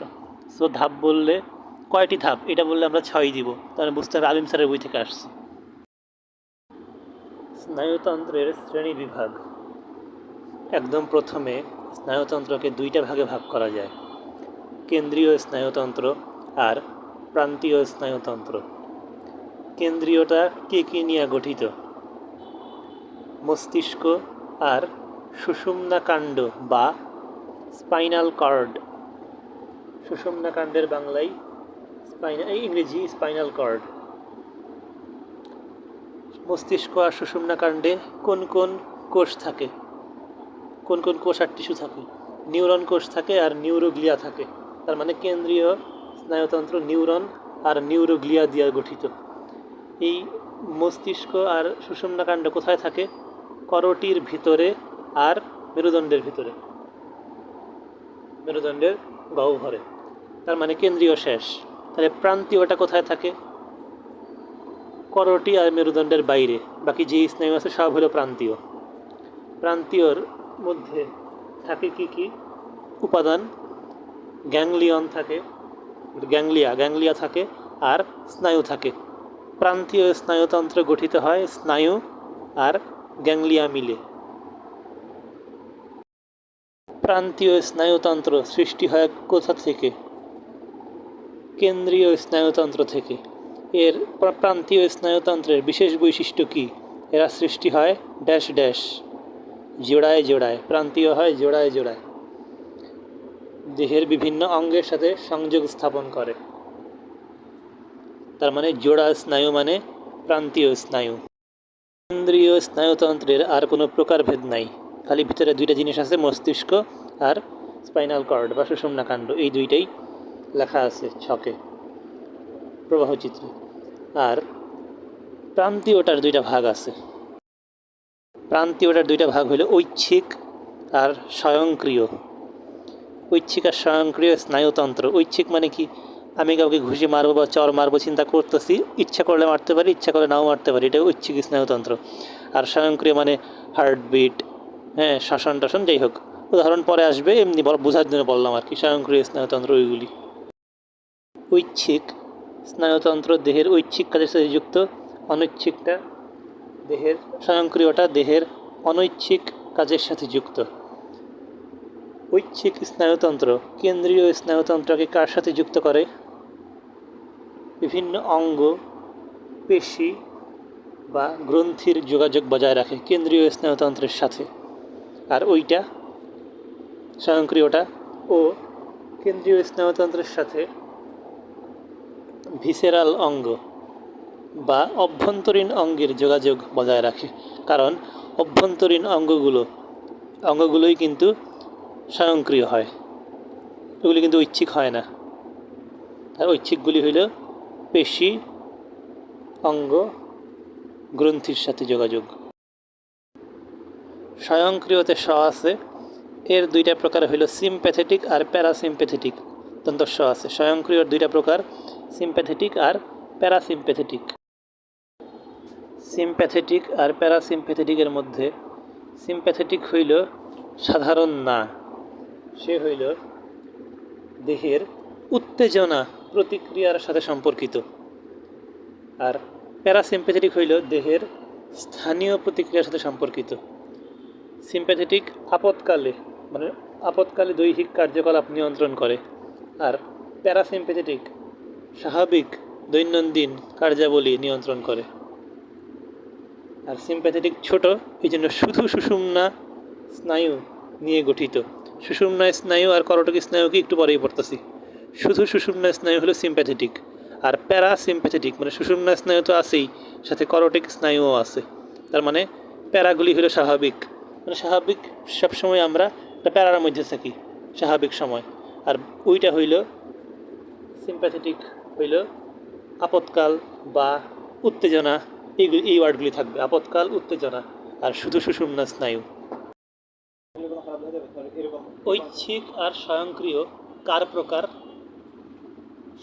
সো ধাপ বললে কয়টি ধাপ এটা বললে আমরা 6 দিব, তাহলে বুঝতে হবে আলিম স্যারের বই থেকে আসছে। স্নায়ুতন্ত্রের শ্রেণী বিভাগ। একদম প্রথমে স্নায়ুতন্ত্রকে 2টা ভাগে ভাগ করা যায়, কেন্দ্রীয় স্নায়ুতন্ত্র আর প্রান্তীয় স্নায়ুতন্ত্র। কেন্দ্রীয়টা কি নিয়ে গঠিত? মস্তিষ্ক আর সুষুম্নাকাণ্ড বা স্পাইনাল কর্ড। সুষুম্নাকাণ্ডের বাংলায় ইংরেজি স্পাইনাল কর্ড। মস্তিষ্ক আর সুষুম্নাকাণ্ডে কোন কোন কোষ থাকে, কোন কোন কোষ আর টিস্যু থাকে? নিউরন কোষ থাকে আর নিউরোগ্লিয়া থাকে। তার মানে কেন্দ্রীয় স্নায়ুতন্ত্র নিউরন আর নিউরোগ্লিয়া দিয়ে গঠিত। এই মস্তিষ্ক আর সুষুম্নাকাণ্ড কোথায় থাকে? করোটির ভিতরে আর মেরুদণ্ডের ভিতরে, মেরুদণ্ডের গহ্বরে। তার মানে কেন্দ্রীয় শেষ। তাহলে প্রান্তীয়টা কোথায় থাকে? করোটি আর মেরুদণ্ডের বাইরে। বাকি যে স্নায়ু আছে সব হলো প্রান্তীয়। প্রান্তীয়র মধ্যে থাকে কি উপাদান? গ্যাংলিয়ন থাকে, গ্যাংলিয়া থাকে আর স্নায়ু থাকে। প্রান্তীয় স্নায়ুতন্ত্র গঠিত হয় স্নায়ু আর গ্যাংলিয়া মিলে। প্রান্তীয় স্নায়ুতন্ত্র সৃষ্টি হয় কোথা থেকে? কেন্দ্রীয় স্নায়ুতন্ত্র থেকে। এর প্রান্তীয় স্নায়ুতন্ত্রের বিশেষ বৈশিষ্ট্য কি? এরা সৃষ্টি হয় ড্যাশ ড্যাশ, জোড়ায় জোড়ায়। প্রান্তীয় হয় জোড়ায় জোড়ায়, দেহের বিভিন্ন অঙ্গের সাথে সংযোগ স্থাপন করে। তার মানে জোড়া স্নায়ু মানে প্রান্তীয় স্নায়ু। কেন্দ্রীয় স্নায়ুতন্ত্রের আর কোনো প্রকারভেদ নাই, খালি ভিতরে 2টা জিনিস আছে, মস্তিষ্ক আর স্পাইনাল কর্ড বা সুষুম্নাকাণ্ড। এই 2টাই লেখা আছে ছকে, প্রবাহচিত্রে। আর প্রান্তীয়টার 2টা ভাগ আছে। প্রান্তীয়টার 2টা ভাগ হলো ঐচ্ছিক আর স্বয়ংক্রিয়। ঐচ্ছিক আর স্বয়ংক্রিয় স্নায়ুতন্ত্র। ঐচ্ছিক মানে কি? আমি কাউকে ঘুষি মারবো বা চর মারবো চিন্তা করতেছি, ইচ্ছা করলে মারতে পারি, ইচ্ছা করলে নাও মারতে পারি, এটা ঐচ্ছিক স্নায়ুতন্ত্র। আর স্বয়ংক্রিয় মানে হার্টবিট, শ্বসন টসন, যাই হোক, উদাহরণ পরে আসবে, এমনি বোঝার জন্য বললাম আর কি। স্বয়ংক্রিয় স্নায়ুতন্ত্র ওইগুলি। ঐচ্ছিক স্নায়ুতন্ত্র দেহের ঐচ্ছিক কাজের সাথে যুক্ত, অনৈচ্ছিকটা দেহের, স্বয়ংক্রিয়টা দেহের অনৈচ্ছিক কাজের সাথে যুক্ত। ঐচ্ছিক স্নায়ুতন্ত্র কেন্দ্রীয় স্নায়ুতন্ত্রকে কার সাথে যুক্ত করে? বিভিন্ন অঙ্গ, পেশি বা গ্রন্থির যোগাযোগ বজায় রাখে কেন্দ্রীয় স্নায়ুতন্ত্রের সাথে। আর ওইটা স্বয়ংক্রিয়টা ও কেন্দ্রীয় স্নায়ুতন্ত্রের সাথে ভিসেরাল অঙ্গ বা অভ্যন্তরীণ অঙ্গের যোগাযোগ বজায় রাখে। কারণ অভ্যন্তরীণ অঙ্গগুলোই কিন্তু স্বয়ংক্রিয় হয়, এগুলি কিন্তু ঐচ্ছিক হয় না। আর ঐচ্ছিকগুলি হইল পেশি, অঙ্গ, গ্রন্থির সাথে যোগাযোগ। স্বয়ংক্রিয়তে আছে, এর 2টা প্রকার হইল সিম্প্যাথেটিক আর প্যারাসিম্প্যাথেটিক। দন্তস্ব আছে। স্বয়ংক্রিয়র 2টা প্রকার, সিম্প্যাথেটিক আর প্যারাসিম্প্যাথেটিক। সিম্প্যাথেটিক আর প্যারাসিম্প্যাথেটিকের মধ্যে সিম্প্যাথেটিক হইল সাধারণ না, সে হইল দেহের উত্তেজনা প্রতিক্রিয়ার সাথে সম্পর্কিত। আর প্যারাসিম্প্যাথেটিক হইল দেহের স্থানীয় প্রতিক্রিয়ার সাথে সম্পর্কিত। সিম্প্যাথেটিক আপৎকালে দৈহিক কার্যকলাপ নিয়ন্ত্রণ করে, আর প্যারাসিম্প্যাথেটিক স্বাভাবিক দৈনন্দিন কার্যাবলী নিয়ন্ত্রণ করে। আর সিম্প্যাথেটিক ছোট, এই জন্য শুধু সুষুম্না স্নায়ু নিয়ে গঠিত। সুষুম্না স্নায়ু আর করোটিক স্নায়ুকে একটু পরেই পড়তেছি। শুধু সুষুম্না স্নায়ু হলো সিম্প্যাথেটিক, আর প্যারাসিম্প্যাথেটিক মানে সুষুম্না স্নায়ু তো আছেই, সাথে করোটিক স্নায়ুও আছে। তার মানে প্যারাগুলি হলো স্বাভাবিক, মানে স্বাভাবিক সবসময় আমরা একটা প্যারার মধ্যে থাকি স্বাভাবিক সময়। আর ওইটা হইল সিম্প্যাথেটিক হইল আপৎকাল বা উত্তেজনা, এই ওয়ার্ডগুলি থাকবে, আপৎকাল, উত্তেজনা। আর শুধু সুষুম্না স্নায়ু। ঐচ্ছিক আর স্বয়ংক্রিয় কার প্রকার?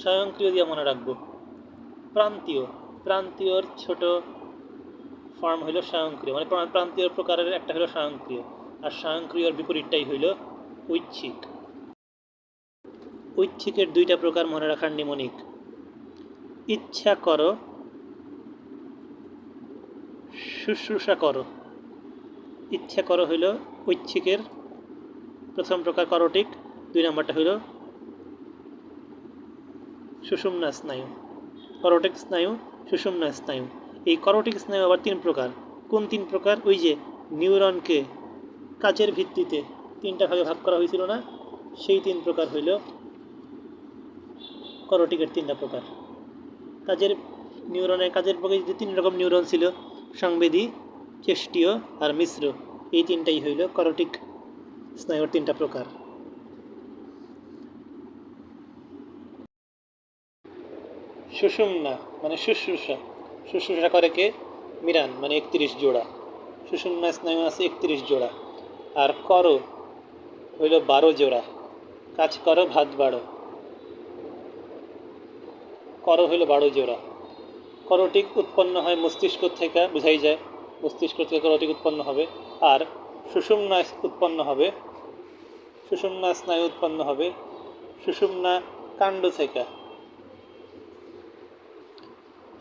স্বয়ংক্রিয় দিয়ে মনে রাখবো। প্রান্তীয়র ছোট ফর্ম হইল স্বয়ংক্রিয়, মানে প্রান্তীয় প্রকারের একটা হলো স্বয়ংক্রিয়। আর স্বয়ংক্রিয়র বিপরীতটাই হইল ঐচ্ছিক। ঐচ্ছিকের দুইটা প্রকার মনে রাখার নিমনিক। ইচ্ছা করো, শুশ্রূষা করো। ইচ্ছা করো হইল ঐচ্ছিকের প্রথম প্রকার করটিক, 2 নম্বরটা হইল সুষুম্না স্নায়ু। করটিক স্নায়ু, সুষুম্না স্নায়ু। এই করটিক স্নায়ু আবার 3 প্রকার। কোন 3 প্রকার? ওই যে নিউরনকে কাজের ভিত্তিতে 3টা ভাগে ভাগ করা হয়েছিল না, সেই 3 প্রকার হইল করটিকের 3টা প্রকার। কাজের নিউরনের কাজের প্রকৃতিতে 3 রকম নিউরন ছিল, সংবেদী, চেষ্টীয় আর মিশ্র। এই 3টাই হইল করটিক স্নায়ুর 3টা প্রকার। সুষুম্না মানে শুশ্রূষা, শুশ্রূষা করে কে? মিরান মানে 31 জোড়া। সুষুম্না স্নায়ু আছে 31 জোড়া। আর করো হইল 12 জোড়া। কাজ করো, ভাত বাড়ো। করো হইল 12 জোড়া। করটিক উৎপন্ন হয় মস্তিষ্ক থেকে, বোঝাই যায় মস্তিষ্ক থেকে করটিক উৎপন্ন হবে। আর সুষুম্না উৎপন্ন হবে, সুষুম্না স্নায়ু উৎপন্ন হবে সুষুম্না কাণ্ড থেকে।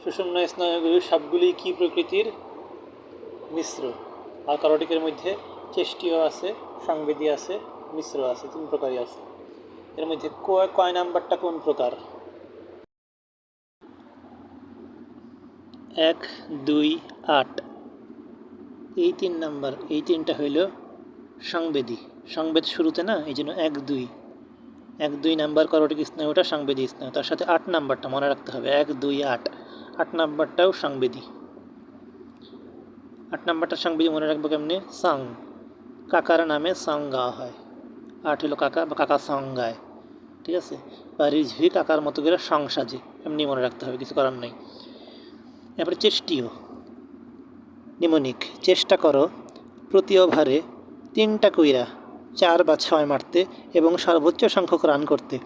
সুষুম্না স্নায়ুগুলি সবগুলি কি প্রকৃতির? মিশ্র। আর করটিকের মধ্যে চেষ্টীয় আছে, সংবেদী আছে, মিশ্র আছে, 3 প্রকারই আছে। এর মধ্যে কয় নাম্বারটা কোন প্রকার? 1, 2, 8। এই 3 নাম্বার, এই 3টা হইল সংবেদী। সংবেদ শুরুতে না, এই জন্য 1, 2। 1, 2 নাম্বার করটিক স্নায়ুটা সংবেদী স্নায়ু। তার সাথে 8 নাম্বারটা মনে রাখতে হবে, 1, 2, 8। 8 নাম্বারটাও সংবেদী। 8 নাম্বারটা সংবেদী মনে রাখবো কেমনে? সং, কাকার নামে সং গাওয়া হয়। 8 হলো কাকা, বা কাকা সং গায়, ঠিক আছে? বা রিজভি কাকার মতো করে সং সাজে, এমনি মনে রাখতে হবে, কিছু করার নাই। এরপরে চেষ্টীয় নিমনিক। চেষ্টা করো প্রতি ওভারে 3টা কইরা 4 বা 6 মারতে এবং সর্বোচ্চ সংখ্যক রান করতে।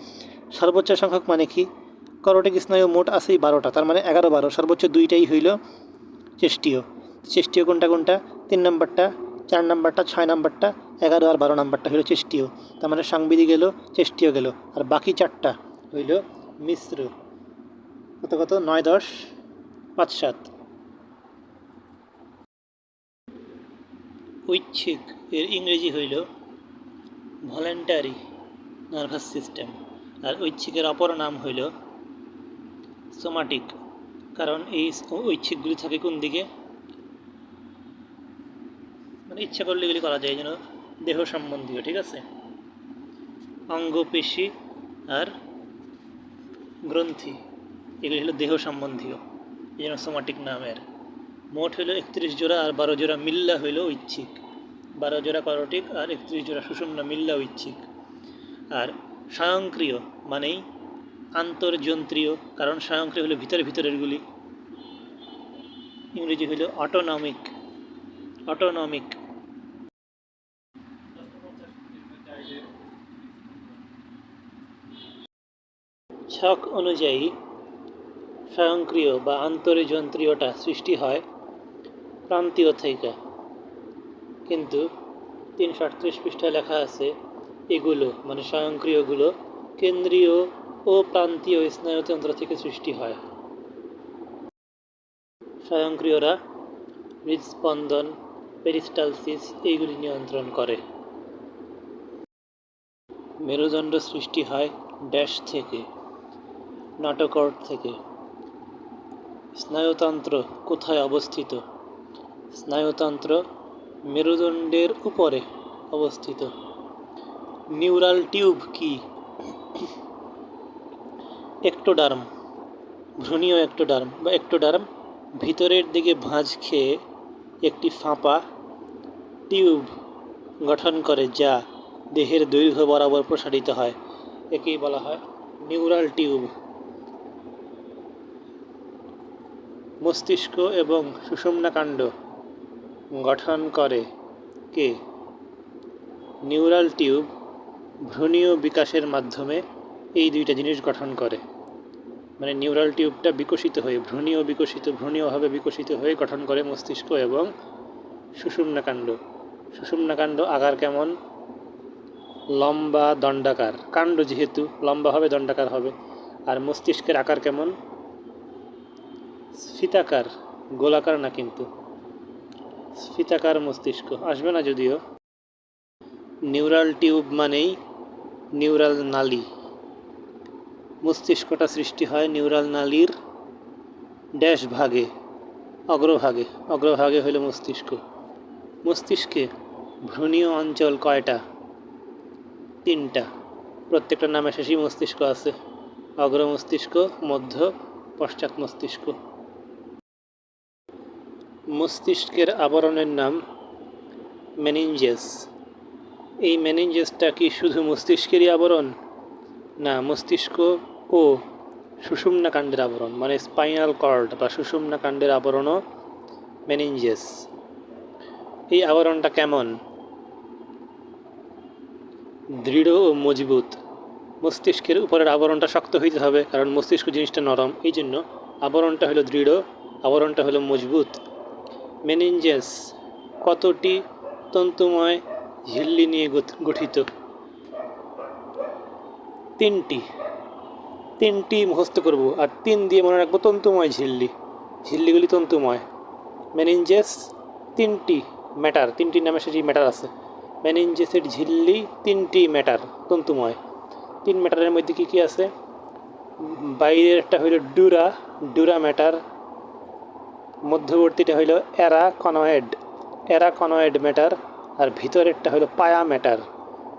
সর্বোচ্চ সংখ্যক মানে কি? করটিক স্নায়ু মোট আছেই 12টা, তার মানে 11-12, সর্বোচ্চ 2টাই হইল চেষ্টীয়। চেষ্টীয় কোনটা কোনটা? 3 নাম্বারটা, 4 নাম্বারটা, 6 নাম্বারটা, 11 আর 12 নাম্বারটা হইল চেষ্টীয়। তার মানে সংবেদী গেল, চেষ্টীয় গেল, আর বাকি 4টা হইল মিশ্র। কত কত? 9, 10, 5, 7। ঐচ্ছিক এর ইংরেজি হইল ভলেন্টারি নার্ভাস সিস্টেম। আর ঐচ্ছিকের অপর নাম হইল সোমাটিক। কারণ এই ঐচ্ছিকগুলি থাকে কোন দিকে? মানে ইচ্ছা করলে এগুলি করা যায়, যেন দেহ সম্বন্ধীয়, ঠিক আছে? অঙ্গ, পেশি আর গ্রন্থি, এগুলি হলো দেহ সম্বন্ধীয়, এই জন্য সোমাটিক নামের। মোট হইল 31 জোড়া, আর 12 জোড়া মিল্লা হইল ঐচ্ছিক। 12 জোড়া করটিক আর 31 জোড়া সুষুম্না মিল্লা ঐচ্ছিক। আর স্বয়ংক্রিয় মানেই আন্তর্যন্ত্রীয়, কারণ স্বয়ংক্রিয় হলো ভিতরেরগুলি। ইংরেজি হইল অটোনমিক। অটোনমিক। ছক অনুযায়ী স্বয়ংক্রিয় বা আন্তর্যন্ত্রীয়টা সৃষ্টি হয় প্রান্তীয় থেকে, কিন্তু 338 পৃষ্ঠায় লেখা আছে এগুলো মানে স্বয়ংক্রিয়গুলো কেন্দ্রীয় ও প্রান্তীয় স্নায়ুতন্ত্র থেকে সৃষ্টি হয়। স্বয়ংক্রিয়রা হৃদস্পন্দন, পেরিস্টালসিস এইগুলি নিয়ন্ত্রণ করে। মেরুদণ্ড সৃষ্টি হয় ড্যাশ থেকে, নটোকর্ড থেকে। স্নায়ুতন্ত্র কোথায় অবস্থিত? স্নায়ুতন্ত্র মেরুদণ্ডের উপরে অবস্থিত। নিউরাল টিউব কি? একটোডার্ম, ভ্রূণীয় একটোডার্ম বা একটোডার্ম ভিতরের দিকে ভাঁজ খেয়ে একটি ফাঁপা টিউব গঠন করে, যা দেহের দৈর্ঘ্য বরাবর প্রসারিত হয়। একেই বলা হয় নিউরাল টিউব। মস্তিষ্ক এবং সুষুম্নাকাণ্ড গঠন করে কে? নিউরাল টিউব ভ্রূণীয় বিকাশের মাধ্যমে এই 2টা জিনিস গঠন করে। মানে নিউরাল টিউবটা বিকশিত হয়ে ভ্রূণীয়ভাবে বিকশিত হয়ে গঠন করে মস্তিষ্ক এবং সুষুম্নাকাণ্ড। সুষুম্নাকাণ্ড আকার কেমন? লম্বা দণ্ডাকার, কাণ্ড যেহেতু লম্বা হবে দণ্ডাকার হবে। আর মস্তিষ্কের আকার কেমন? স্ফীতাকার, গোলাকার না কিন্তু, স্ফীতাকার মস্তিষ্ক আসবে না যদিও। নিউরাল টিউব মানেই নিউরাল নালী। মস্তিষ্কটা সৃষ্টি হয় নিউরাল নালীর ড্যাশ ভাগে, অগ্রভাগে। অগ্রভাগে হইল মস্তিষ্ক। মস্তিষ্কে ভ্রূণীয় অঞ্চল কয়টা? 3টা। প্রত্যেকটার নামে শেষেই মস্তিষ্ক আছে। অগ্র মস্তিষ্ক, মধ্য, পশ্চাৎ মস্তিষ্ক। মস্তিষ্কের আবরণের নাম মেনিনজেস। এই মেনিনজেসটা কি শুধু মস্তিষ্কেরই আবরণ? না, মস্তিষ্ক ও সুষুম্নাকাণ্ডের আবরণ, মানে স্পাইনাল কর্ড বা সুষুম্নাকাণ্ডের আবরণও মেনিনজেস। এই আবরণটা কেমন? দৃঢ় ও মজবুত। মস্তিষ্কের উপরের আবরণটা শক্ত হইতে হবে, কারণ মস্তিষ্ক জিনিসটা নরম, এই জন্য আবরণটা হলো দৃঢ়, আবরণটা হলো মজবুত। মেনিনজেস কতটি তন্তুময় ঝিল্লি নিয়ে গঠিত? 3টি মুখস্থ করব, আর 3 দিয়ে মনে রাখবো তন্তুময় ঝিল্লি। ঝিল্লিগুলি তন্তুময়। মেনিনজেস 3টি ম্যাটার, 3টির নামে সেটি ম্যাটার আছে। মেনিনজেসের ঝিল্লি 3টি ম্যাটার, তন্তুময়। 3 ম্যাটারের মধ্যে কী কী আছে? বাইরেরটা হইল ডুরা ম্যাটার, মধ্যবর্তীটা হইল অ্যারাকনয়েড ম্যাটার, আর ভিতরেরটা হইল পায়া ম্যাটার।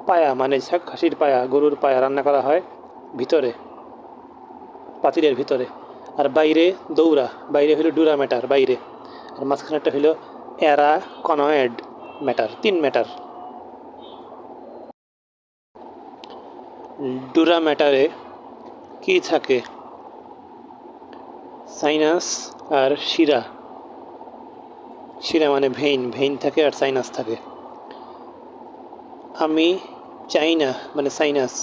পায়া মানে খাসির পায়া, গরুর পায়া রান্না করা হয় ভিতরে, পাতিলের ভিতরে। আর বাইরে বাইরে হইল ডুরা ম্যাটার বাইরে, আর মাঝখানেরটা হইল অ্যারাকনয়েড ম্যাটার। 3 ম্যাটার। ডুরা ম্যাটারে কি থাকে? সাইনাস আর শিরা। শিরা মানে ভেইন থাকে, আর সাইনাস থাকে। আমি চাই না মানে সাইনাস,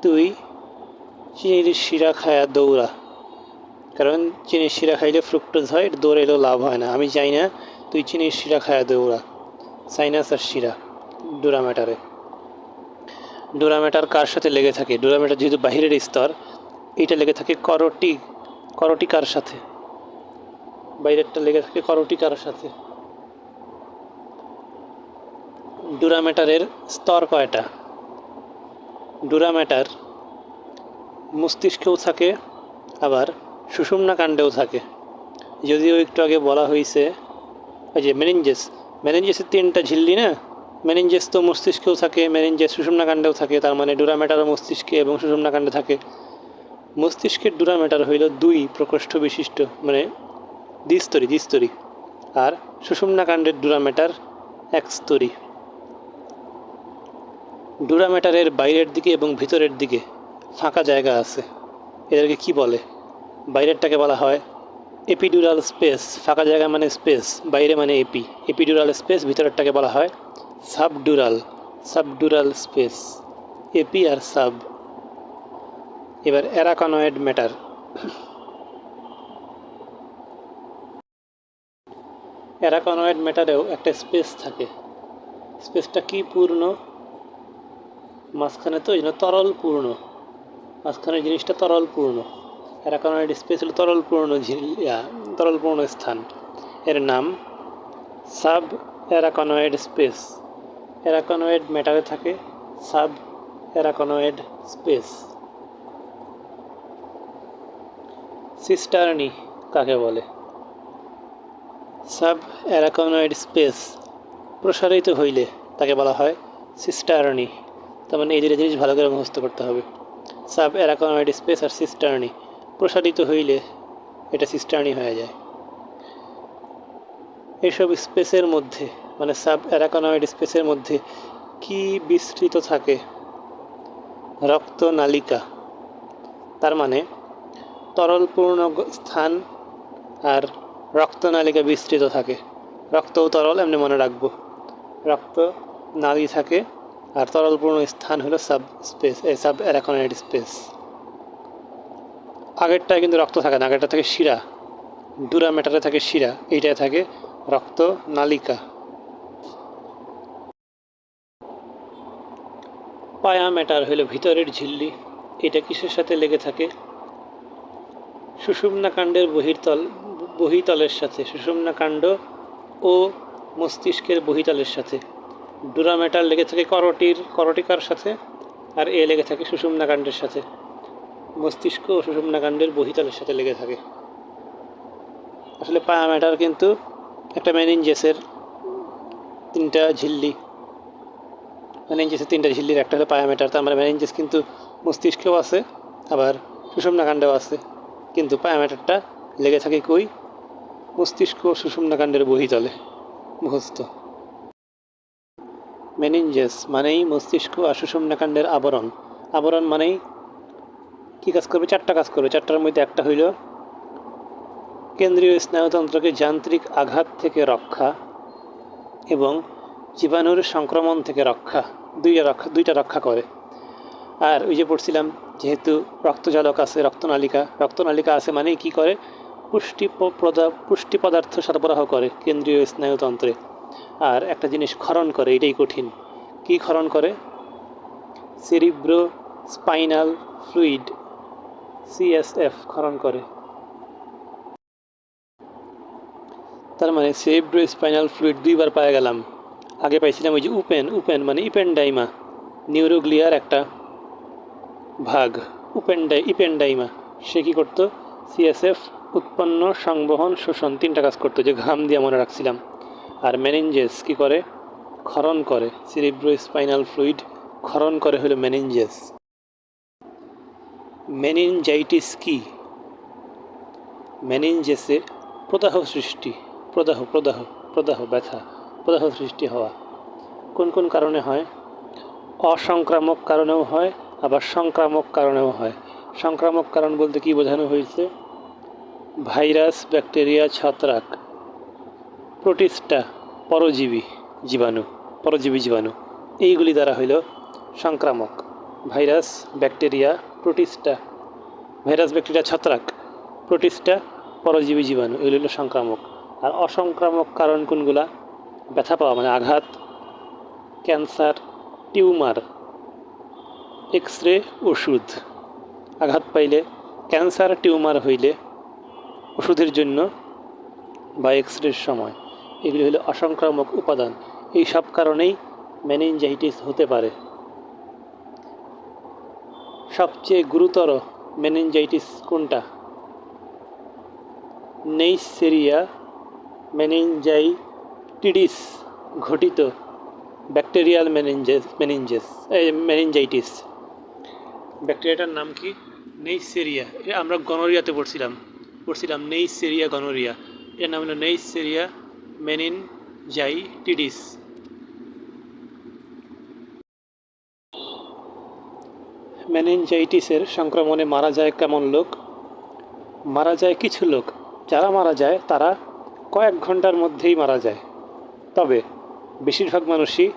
তুই চিনির শিরা খায়া দৌড়া, কারণ চিনির শিরা খাইলে ফ্রুক্টোজ হয়, দৌড়াইলেও লাভ হয় না। আমি চাই না, তুই চিনির শিরা খায়া দৌড়া। সাইনাস আর শিরা ডুরা ম্যাটারে। ডুরা ম্যাটার কার সাথে লেগে থাকে? ডুরা ম্যাটার যেহেতু বাহিরের স্তর, এইটা লেগে থাকে করটিকার সাথে। বাইরেরটা লেগে থাকে করটিকার সাথে। ডুরা ম্যাটারের স্তর কয়টা? ডুরা ম্যাটার মস্তিষ্কেও থাকে, আবার সুষুম্নাকাণ্ডেও থাকে। যদিও একটু আগে বলা হয়েছে ওই যে মেনিনজেসের 3টা ঝিল্লি না, মেনিনজেস তো মস্তিষ্কেও থাকে, মেনিনজেস সুষুম্নাকাণ্ডেও থাকে, তার মানে ডুরা ম্যাটারও মস্তিষ্কে এবং সুষুম্নাকাণ্ডে থাকে। মস্তিষ্কের ডুরা ম্যাটার হইল 2 প্রকোষ্ঠ বিশিষ্ট, মানে দ্বিস্তরী, আর সুষুম্নাকাণ্ডের ডুরা ম্যাটার 1 স্তরী। ডুরা ম্যাটারের বাইরের দিকে এবং ভিতরের দিকে ফাঁকা জায়গা আছে, এদেরকে কি বলে? বাইরেরটাকে বলা হয় এপিডুরাল স্পেস, ফাঁকা জায়গা মানে স্পেস, বাইরে মানে এপিডুরাল স্পেস। ভিতরেরটাকে বলা হয় সাবডুরাল স্পেস, এপি আর সাব। এবার অ্যারাকনয়েড ম্যাটার। অ্যারাকনয়েড ম্যাটারেও একটা স্পেস থাকে। স্পেসটা কি পূর্ণ? মাঝখানে তো এই জন্য তরল পূর্ণ, মাঝখানের জিনিসটা তরল পূর্ণ। অ্যারাকনয়েড স্পেস হলো তরল পূর্ণ স্থান, এর নাম সাব অ্যারাকনয়েড স্পেস। অ্যারাকনয়েড ম্যাটারে থাকে সাব অ্যারাকনয়েড স্পেস। সিস্টার্নি কাকে বলে? সাব অ্যারাকনয়েড স্পেস প্রসারিত হইলে তাকে বলা হয় সিস্টার্নি। তার মানে এই দুটো জিনিস ভালো করে মুখস্থ করতে হবে। সাব অ্যারাকনয়েড স্পেস আর সিস্টার্নি, প্রসারিত হইলে এটা সিস্টার্নি হয়ে যায়। এইসব স্পেসের মধ্যে, মানে সাব অ্যারাকনয়েড স্পেসের মধ্যে কি বিস্তৃত থাকে? রক্তনালিকা। তার মানে তরলপূর্ণ স্থান আর রক্তনালিকা বিস্তৃত থাকে। রক্তও তরল, এমনি মনে রাখবো। রক্তনালী থাকে, আর তরলপূর্ণ স্থান হলো সাব অ্যারাকনয়েড স্পেস। আগেরটায় কিন্তু রক্ত থাকে না, আগেরটা থাকে শিরা। ডুরা ম্যাটারে থাকে শিরা, এইটায় থাকে রক্তনালিকা। পায়া ম্যাটার হলো ভিতরের ঝিল্লি। এটা কিসের সাথে লেগে থাকে? সুষুম্নাকাণ্ডের বহিতলের সাথে, সুষুম্নাকাণ্ড ও মস্তিষ্কের বহিতলের সাথে। ডুরা ম্যাটার লেগে থাকে করটিকার সাথে, আর এ লেগে থাকে সুষুম্নাকাণ্ডের সাথে। মস্তিষ্ক ও সুষুম্নাকাণ্ডের বহিতলের সাথে লেগে থাকে। আসলে পায়া ম্যাটার কিন্তু একটা মেনিনজেসের তিনটা ঝিল্লি, মেনিনজেসের তিনটা ঝিল্লির একটা হলো পায়া ম্যাটার। তার মানে মেনিনজেস কিন্তু মস্তিষ্কেও আছে, আবার সুষুম্নাকাণ্ডেও আছে, কিন্তু পায়া ম্যাটারটা লেগে থাকে কই? মস্তিষ্ক ও সুষুম্নাকাণ্ডের বহিতলে। মুখস্থ। মেনিনজেস মানেই মস্তিষ্ক আর সুষুম্নাকাণ্ডের আবরণ। আবরণ মানেই কী কাজ করবে? চারটা কাজ করবে। চারটার মধ্যে একটা হইল কেন্দ্রীয় স্নায়ুতন্ত্রকে যান্ত্রিক আঘাত থেকে রক্ষা এবং জীবাণুর সংক্রমণ থেকে রক্ষা, দুইটা রক্ষা করে। আর ওই যে পড়ছিলাম, যেহেতু রক্তজালক আছে, রক্তনালিকা আছে, মানে কি করে? পুষ্টি পদার্থ সরবরাহ করে কেন্দ্রীয় স্নায়ুতন্ত্রে। আর একটা জিনিস ক্ষরণ করে, এটাই কঠিন। কি ক্ষরণ করে? সেরিব্রো স্পাইনাল ফ্লুইড, CSF ক্ষরণ করে। তার মানে সেরিব্রো স্পাইনাল ফ্লুইড দুইবার পাওয়া গেলাম। আগে পাইছিলাম ওই যে উপেন মানে ইপেন্ডাইমা, নিউরোগ্লিয়ার একটা ভাগ, ইপেন্ডাইমা। সে কী করতো? CSF উৎপন্ন, সংবহন, শোষণ, তিনটা কাজ করতো, যে ঘাম দিয়ে মনে রাখছিলাম। আর মেনিনজেস কি করে? ক্ষরণ করে। সেরিব্রো স্পাইনাল ফ্লুইড ক্ষরণ করে হলো মেনিনজেস। মেনিনজাইটিস কি? মেনিনজেসে প্রদাহ সৃষ্টি, ব্যথা, প্রদাহ সৃষ্টি হওয়া। কোন কোন কারণে হয়? অসংক্রামক কারণেও হয়, আবার সংক্রামক কারণেও হয়। সংক্রামক কারণ বলতে কি বোঝানো হয়েছে? ভাইরাস, ব্যাকটেরিয়া, ছত্রাক, প্রোটিস্টা, পরজীবী জীবাণু, এইগুলি দ্বারা হইল সংক্রামক। ভাইরাস, ব্যাকটেরিয়া, ছত্রাক, প্রোটিস্টা, পরজীবী জীবাণু, এগুলি হলো সংক্রামক। আর অসংক্রামক কারণ কোনগুলা? ব্যথা পাওয়া মানে আঘাত, ক্যান্সার, টিউমার, এক্সরে, ওষুধ। আঘাত পাইলে, ক্যান্সার, টিউমার হইলে ওষুধের জন্য বা এক্সরের সময়, এগুলি হলো অসংক্রামক উপাদান। এই সব কারণেই মেনিনজাইটিস হতে পারে। সবচেয়ে গুরুতর মেনিনজাইটিস কোনটা? নেইসেরিয়া মেনিনজাইটিডিস ঘটিত ব্যাকটেরিয়াল মেনিনজাইটিস। ব্যাকটেরিয়াটার নাম কি? নেইসেরিয়া। আমরা গনোরিয়াতে পড়ছিলাম নেইসেরিয়া গনোরিয়া। এর নাম হলো নেইসেরিয়া মেনিনজাইটিডিস। মেনিনজাইটিসের সংক্রমণে মারা যায় কেমন লোক? মারা যায় কিছু লোক। যারা মারা যায় তারা কয়েক ঘন্টার মধ্যেই মারা যায়। তবে বেশিরভাগ মানুষই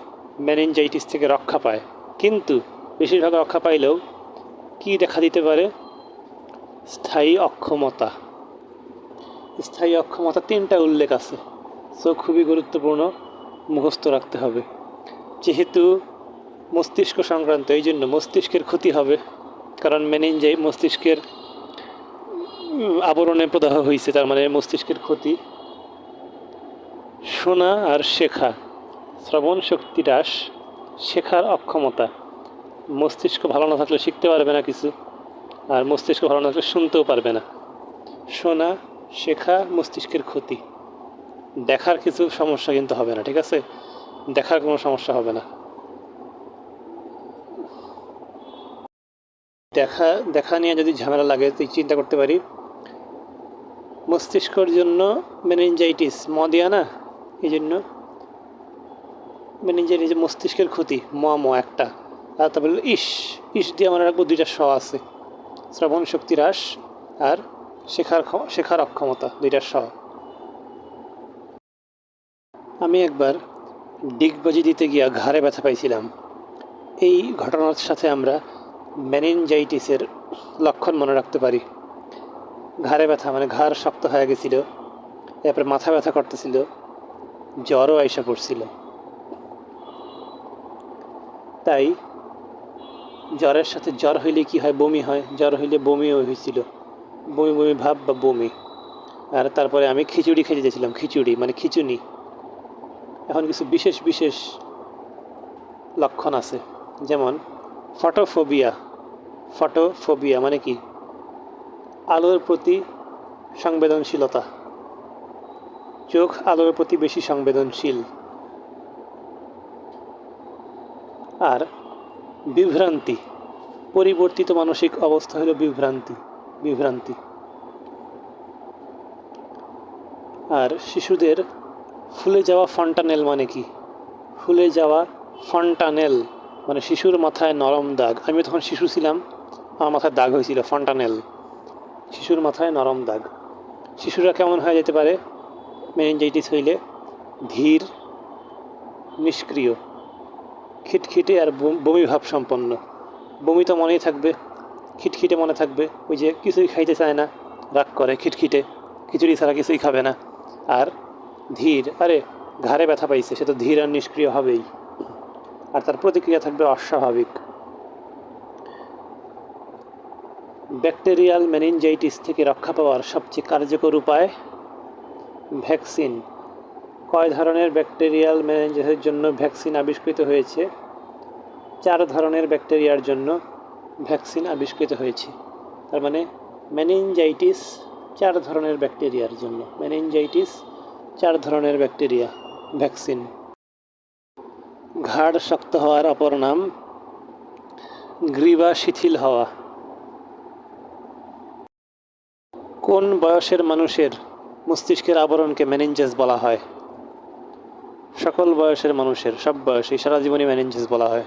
মেনিনজাইটিস থেকে রক্ষা পায়। কিন্তু বেশিরভাগ রক্ষা পাইলেও কি দেখা দিতে পারে? স্থায়ী অক্ষমতা। তিনটা উল্লেখ আছে, সো খুবই গুরুত্বপূর্ণ, মুখস্থ রাখতে হবে। যেহেতু মস্তিষ্ক সংক্রান্ত, এই জন্য মস্তিষ্কের ক্ষতি হবে, কারণ মস্তিষ্কের আবরণে প্রদাহ হয়েছে, তার মানে মস্তিষ্কের ক্ষতি। শোনা আর শেখা, শ্রবণ শক্তি হ্রাস, শেখার অক্ষমতা। মস্তিষ্ক ভালো না থাকলে শিখতে পারবে না কিছু, আর মস্তিষ্ক ভালো না থাকলে শুনতেও পারবে না। শোনা, শেখা, মস্তিষ্কের ক্ষতি। দেখার কিছু সমস্যা কিন্তু হবে না, ঠিক আছে? দেখার কোনো সমস্যা হবে না। দেখা নিয়ে যদি ঝামেলা লাগে, তুই চিন্তা করতে পারি মস্তিষ্কর জন্য মেনিনজাইটিস দিয়া না, এই জন্য মেনিনজাইটিস মস্তিষ্কের ক্ষতি, একটা। আর তারপরে ইস দিয়ে মনে রাখবো দুইটা আছে, শ্রবণ শক্তি হ্রাস আর শেখার অক্ষমতা, দুইটা আমি একবার ডিগবাজি দিতে গিয়া ঘাড়ে ব্যথা পাইছিলাম। এই ঘটনার সাথে আমরা মেনিনজাইটিসের লক্ষণ মনে রাখতে পারি। ঘাড়ে ব্যথা মানে ঘাড় শক্ত হয়ে গেছিল, তারপরে মাথা ব্যথা করতেছিল, জ্বরও আইসা পড়ছিল। তাই জ্বরের সাথে জ্বর হইলে কি হয়? বমি হয়। জ্বর হইলে বমিও হয়েছিল, বমি বমি ভাব বা বমি। আর তারপরে আমি খিচুড়ি খেতে চেয়েছিলাম, খিচুড়ি মানে খিচুনি। এখন কিছু বিশেষ বিশেষ লক্ষণ আছে, যেমন ফটোফোবিয়া। ফটোফোবিয়া মানে কি? আলোর প্রতি সংবেদনশীলতা, চোখ আলোর প্রতি বেশি সংবেদনশীল। আর বিভ্রান্তি, পরিবর্তিত মানসিক অবস্থা হলো বিভ্রান্তি। আর শিশুদের ফুলে যাওয়া ফন্টানেল মানে কি? ফুলে যাওয়া ফন্টানেল মানে শিশুর মাথায় নরম দাগ। আমি তখন শিশু ছিলাম, আমার মাথায় দাগ হয়েছিল, ফন্টানেল, শিশুর মাথায় নরম দাগ। শিশুরা কেমন হয়ে যেতে পারে মেনিনজাইটিস হইলে? ধীর, নিষ্ক্রিয়, খিটখিটে আর বমি ভাব সম্পন্ন। বমি তো মনেই থাকবে, খিটখিটে মনে থাকবে, ওই যে কিছুই খাইতে চায় না, রাগ করে, খিটখিটে, খিচুড়ি ছাড়া কিছুই খাবে না। আর ধীর, আরে ঘাড়ে ব্যথা পাইছে, সে তো ধীর আর নিষ্ক্রিয় হবেই। আর তার প্রতিক্রিয়া থাকবে অস্বাভাবিক। ব্যাকটেরিয়াল মেনিনজাইটিস থেকে রক্ষা পাওয়ার সবচেয়ে কার্যকর উপায় ভ্যাকসিন। কয় ধরনের ব্যাকটেরিয়াল মেনিনজাইটিসের জন্য ভ্যাকসিন আবিষ্কৃত হয়েছে? 4 ধরনের ব্যাকটেরিয়ার জন্য ভ্যাকসিন আবিষ্কৃত হয়েছে। তার মানে মেনিনজাইটিস 4 ধরনের ব্যাকটেরিয়ার জন্য, মেনিনজাইটিস 4 ধরনের ব্যাকটেরিয়া, ভ্যাকসিন। ঘাড় শক্ত হওয়ার অপর নাম গ্রীবা শিথিল হওয়া। কোন বয়সের মানুষের মস্তিষ্কের আবরণকে মেনিনজাস বলা হয়? সকল বয়সের মানুষের, সব বয়সে, সারা জীবনই মেনিনজাস বলা হয়।